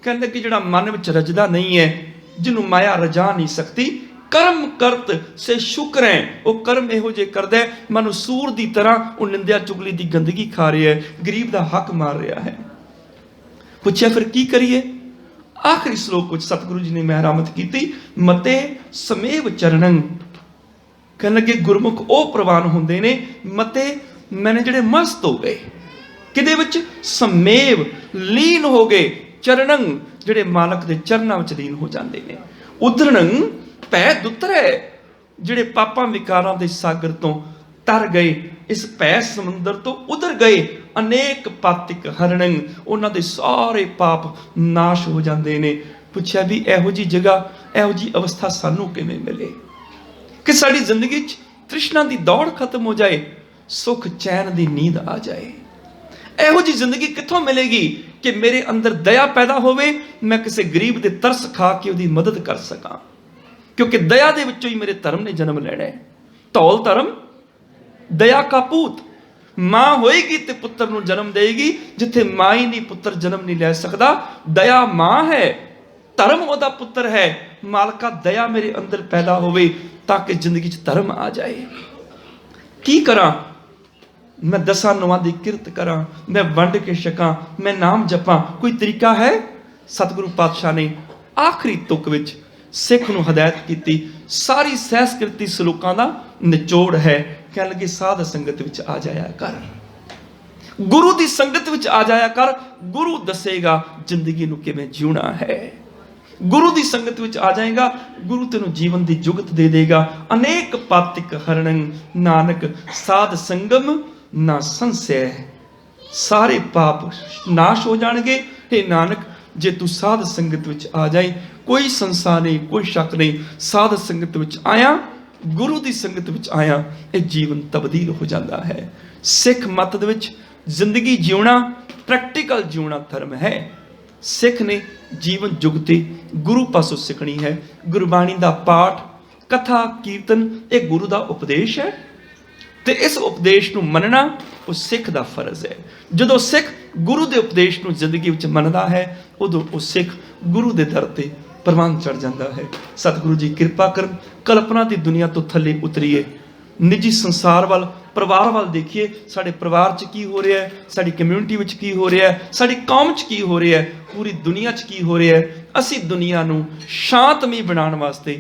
ਕਹਿੰਦੇ ਕਿ ਜਿਹੜਾ ਮਨ ਵਿੱਚ ਰਜਦਾ ਨਹੀਂ ਹੈ, ਜਿਹਨੂੰ ਮਾਇਆ ਰਜਾ ਨਹੀਂ ਸਕਦੀ। ਕਰਮ ਕਰਤ ਸੇ ਸ਼ੁਕਰ ਹੈ, ਉਹ ਕਰਮ ਇਹੋ ਜਿਹੇ ਕਰਦਾ ਮਨ ਸੂਰ ਦੀ ਤਰ੍ਹਾਂ, ਉਹ ਨਿੰਦਿਆ ਚੁਗਲੀ ਦੀ ਗੰਦਗੀ ਖਾ ਰਿਹਾ ਹੈ, ਗਰੀਬ ਦਾ ਹੱਕ ਮਾਰ ਰਿਹਾ ਹੈ। ਪੁੱਛਿਆ ਫਿਰ ਕੀ ਕਰੀਏ? ਆਖਰੀ ਸ਼ਲੋਕ ਵਿੱਚ ਸਤਿਗੁਰੂ ਜੀ ਨੇ ਮਹਿਰਾਮਤ ਕੀਤੀ, ਮਤੇ ਸਮੇਵ ਚਰਣੰ। ਕਹਿਣ ਲੱਗੇ ਗੁਰਮੁਖ ਉਹ ਪ੍ਰਵਾਨ ਹੁੰਦੇ ਨੇ, ਮਤੇ ਮੈਨੇ ਜਿਹੜੇ ਮਸਤ ਹੋ ਗਏ, ਕਿਹਦੇ ਵਿੱਚ? ਸਮੇਵ, ਲੀਨ ਹੋ ਗਏ, ਚਰਣੰ, ਜਿਹੜੇ ਮਾਲਕ ਦੇ ਚਰਨਾਂ ਵਿੱਚ ਲੀਨ ਹੋ ਜਾਂਦੇ ਨੇ। ਉਧਰਣੰ, ਭੈ ਦੁਤਰੈ, ਜਿਹੜੇ ਪਾਪਾਂ ਵਿਕਾਰਾਂ ਦੇ ਸਾਗਰ ਤੋਂ ਤਰ ਗਏ, ਇਸ ਭੈ ਸਮੁੰਦਰ ਤੋਂ ਉਧਰ ਗਏ। ਅਨੇਕ ਪਾਤਿਕ ਹਰਣੰ, ਉਹਨਾਂ ਦੇ ਸਾਰੇ ਪਾਪ ਨਾਸ਼ ਹੋ ਜਾਂਦੇ ਨੇ। ਪੁੱਛਿਆ ਵੀ ਇਹੋ ਜਿਹੀ ਜਗ੍ਹਾ, ਇਹੋ ਜਿਹੀ ਅਵਸਥਾ ਸਾਨੂੰ ਕਿਵੇਂ ਮਿਲੇ ਕਿ ਸਾਡੀ ਜ਼ਿੰਦਗੀ 'ਚ ਤ੍ਰਿਸ਼ਨਾ ਦੀ ਦੌੜ ਖਤਮ ਹੋ ਜਾਏ, ਸੁੱਖ ਚੈਨ ਦੀ ਨੀਂਦ ਆ ਜਾਏ। ਇਹੋ ਜਿਹੀ ਜ਼ਿੰਦਗੀ ਕਿੱਥੋਂ ਮਿਲੇਗੀ ਕਿ ਮੇਰੇ ਅੰਦਰ ਦਇਆ ਪੈਦਾ ਹੋਵੇ, ਮੈਂ ਕਿਸੇ ਗਰੀਬ ਦੇ ਤਰਸ ਖਾ ਕੇ ਉਹਦੀ ਮਦਦ ਕਰ ਸਕਾਂ। ਕਿਉਂਕਿ ਦਇਆ ਦੇ ਵਿੱਚੋਂ ਹੀ ਮੇਰੇ ਧਰਮ ਨੇ ਜਨਮ ਲੈਣਾ ਹੈ। ਧੌਲ ਧਰਮ ਦਇਆ ਕਾ ਪੂਤ, ਮਾਂ ਹੋਏਗੀ ਤੇ ਪੁੱਤਰ ਨੂੰ ਜਨਮ ਦੇਏਗੀ। ਜਿੱਥੇ ਮਾਂ ਹੀ ਨਹੀਂ, ਪੁੱਤਰ ਜਨਮ ਨਹੀਂ ਲੈ ਸਕਦਾ। ਦਇਆ ਮਾਂ ਹੈ, ਧਰਮ ਉਹਦਾ ਪੁੱਤਰ ਹੈ। ਮਾਲਕਾ ਦਇਆ ਮੇਰੇ ਅੰਦਰ ਪੈਦਾ ਹੋਵੇ ਤਾਂ ਕਿ ਜ਼ਿੰਦਗੀ 'ਚ ਧਰਮ ਆ ਜਾਏ। ਕੀ ਕਰਾਂ? मैं 10 ਨੋਆਂ ਦੀ ਕਿਰਤ ਕਰਾਂ, मैं ਵੰਡ ਕੇ ਛਕਾਂ, मैं नाम ਜਪਾਂ, कोई तरीका है? सतगुरु पातशाह ने आखिरी तुक विच सिख नूं हदायत कीती। सारी सहस्कृति सलूकां दा निचोड़ है। कहण लगे साध संगत विच आ जाया कर, गुरु दी संगत विच आ जाया कर, गुरु दसेगा जिंदगी नूं किवें जीउणा है। गुरु दी संगत विच आ जाएगा, गुरु तेनों जीवन दी जुगत दे देगा। अनेक पातिक हरणं नानक साध संगम ना संशय, सारे पाप नाश हो जाणगे। हे नानक जे तू साध संगत विच आ जाए, कोई संसार नहीं, कोई शक नहीं, साध संगत विच आया, गुरु दी संगत विच आया, ये जीवन तब्दील हो जाता है। सिख मत दे विच जिंदगी जीवना, प्रैक्टिकल जीवना धर्म है। सिख ने जीवन जुगती गुरु पासों सीखनी है। गुरबाणी दा पाठ, कथा, कीर्तन ये गुरु दा उपदेश है, ते इस उपदेश नूं मनना वो सिख दा फर्ज है। जदों सिख गुरु दे उपदेश नूं जिंदगी विच मनदा है, उदों वो सिख गुरु दे दर ते प्रवान चढ़ जाता है। सतगुरु जी कृपा करन, कल्पना दी दुनिया तो थल्ले उतरीए, निजी संसार वाल, परिवार वाल देखिए। साडे परिवार च की हो रहा है, साडी कम्यूनिटी विच की हो रहा है, साडी कौम च की हो रहा है, पूरी दुनिया च की हो रहा है। असी दुनिया नूं शांतमई बनाउण वास्ते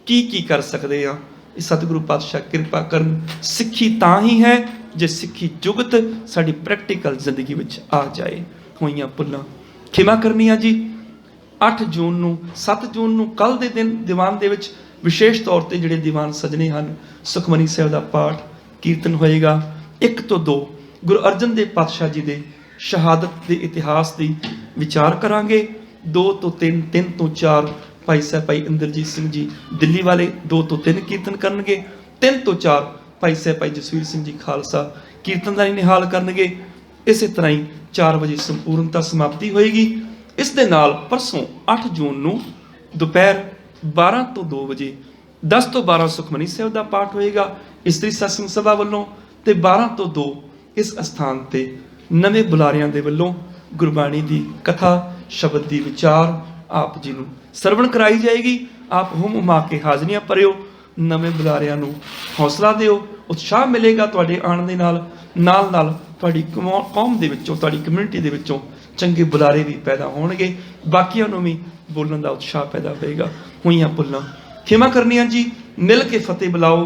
की कर सकते हैं? सतगुरु पातशाह कृपा करन। सिੱਖੀ ਤਾਂ ही है जे सिੱਖੀ जुगत साडी प्रैक्टिकल जिंदगी विच आ जाए। होईयां भुल्लां खिमा करनी जी। 8 जून नूं 7 जून नूं कल दे दिन दीवान दे विच विशेष तौर ते जिहड़े दीवान सजने हन, सुखमनी साहिब दा पाठ कीर्तन होएगा। 1 ਤੋਂ 2 गुरु अर्जन देव पातशाह जी दे शहादत के इतिहास की विचार करांगे। 2 ਤੋਂ 3, 3 ਤੋਂ 4 भाई साहब भाई इंद्रजीत सिंह जी दिल्ली वाले 2 ਤੋਂ 3 कीर्तन करनगे। 3 ਤੋਂ 4 भाई साहब भाई जसवीर सिंह जी खालसा कीर्तन का निहाल करनगे। इस तरह ही 4 वजे संपूर्णता समाप्ति होएगी। इस दे नाल परसों 8 जून नूं दोपहर 12 ਤੋਂ 2 ਵਜੇ 10 ਤੋਂ 12 ਸੁਖਮਨੀ ਸਾਹਿਬ ਦਾ ਪਾਠ ਹੋਏਗਾ ਇਸਤਰੀ ਸਤਸੰਗ ਸਭਾ ਵੱਲੋਂ, ਤੇ 12 ਤੋਂ 2 ਇਸ ਅਸਥਾਨ ਤੇ ਨਵੇਂ ਬੁਲਾਰਿਆਂ ਦੇ ਵੱਲੋਂ ਗੁਰਬਾਣੀ ਦੀ ਕਥਾ, ਸ਼ਬਦ ਦੀ ਵਿਚਾਰ ਆਪ ਜੀ ਨੂੰ ਸਰਵਣ ਕਰਾਈ ਜਾਏਗੀ। ਆਪ ਹੁਮ ਹੁਮਾ ਕੇ ਹਾਜ਼ਰੀਆਂ ਭਰਿਓ, ਨਵੇਂ ਬੁਲਾਰਿਆਂ ਨੂੰ ਹੌਸਲਾ ਦਿਓ, ਉਤਸ਼ਾਹ ਮਿਲੇਗਾ ਤੁਹਾਡੇ ਆਉਣ ਦੇ ਨਾਲ। ਨਾਲ ਨਾਲ ਤੁਹਾਡੀ ਕੌਮ ਦੇ ਵਿੱਚੋਂ, ਤੁਹਾਡੀ ਕਮਿਊਨਿਟੀ ਦੇ ਵਿੱਚੋਂ ਚੰਗੇ ਬੁਲਾਰੇ ਵੀ ਪੈਦਾ ਹੋਣਗੇ, ਬਾਕੀਆਂ ਨੂੰ ਵੀ ਬੋਲਣ ਦਾ ਉਤਸ਼ਾਹ ਪੈਦਾ ਹੋਏਗਾ। ਹੋਈਆਂ ਭੁੱਲਾਂ ਖਿਮਾ ਕਰਨੀਆਂ ਜੀ। ਮਿਲ ਕੇ ਫਤਿਹ ਬੁਲਾਓ।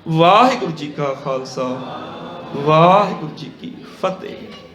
ਵਾਹਿਗੁਰੂ ਜੀ ਕਾ ਖਾਲਸਾ, ਵਾਹਿਗੁਰੂ ਜੀ ਕੀ ਫਤਿਹ।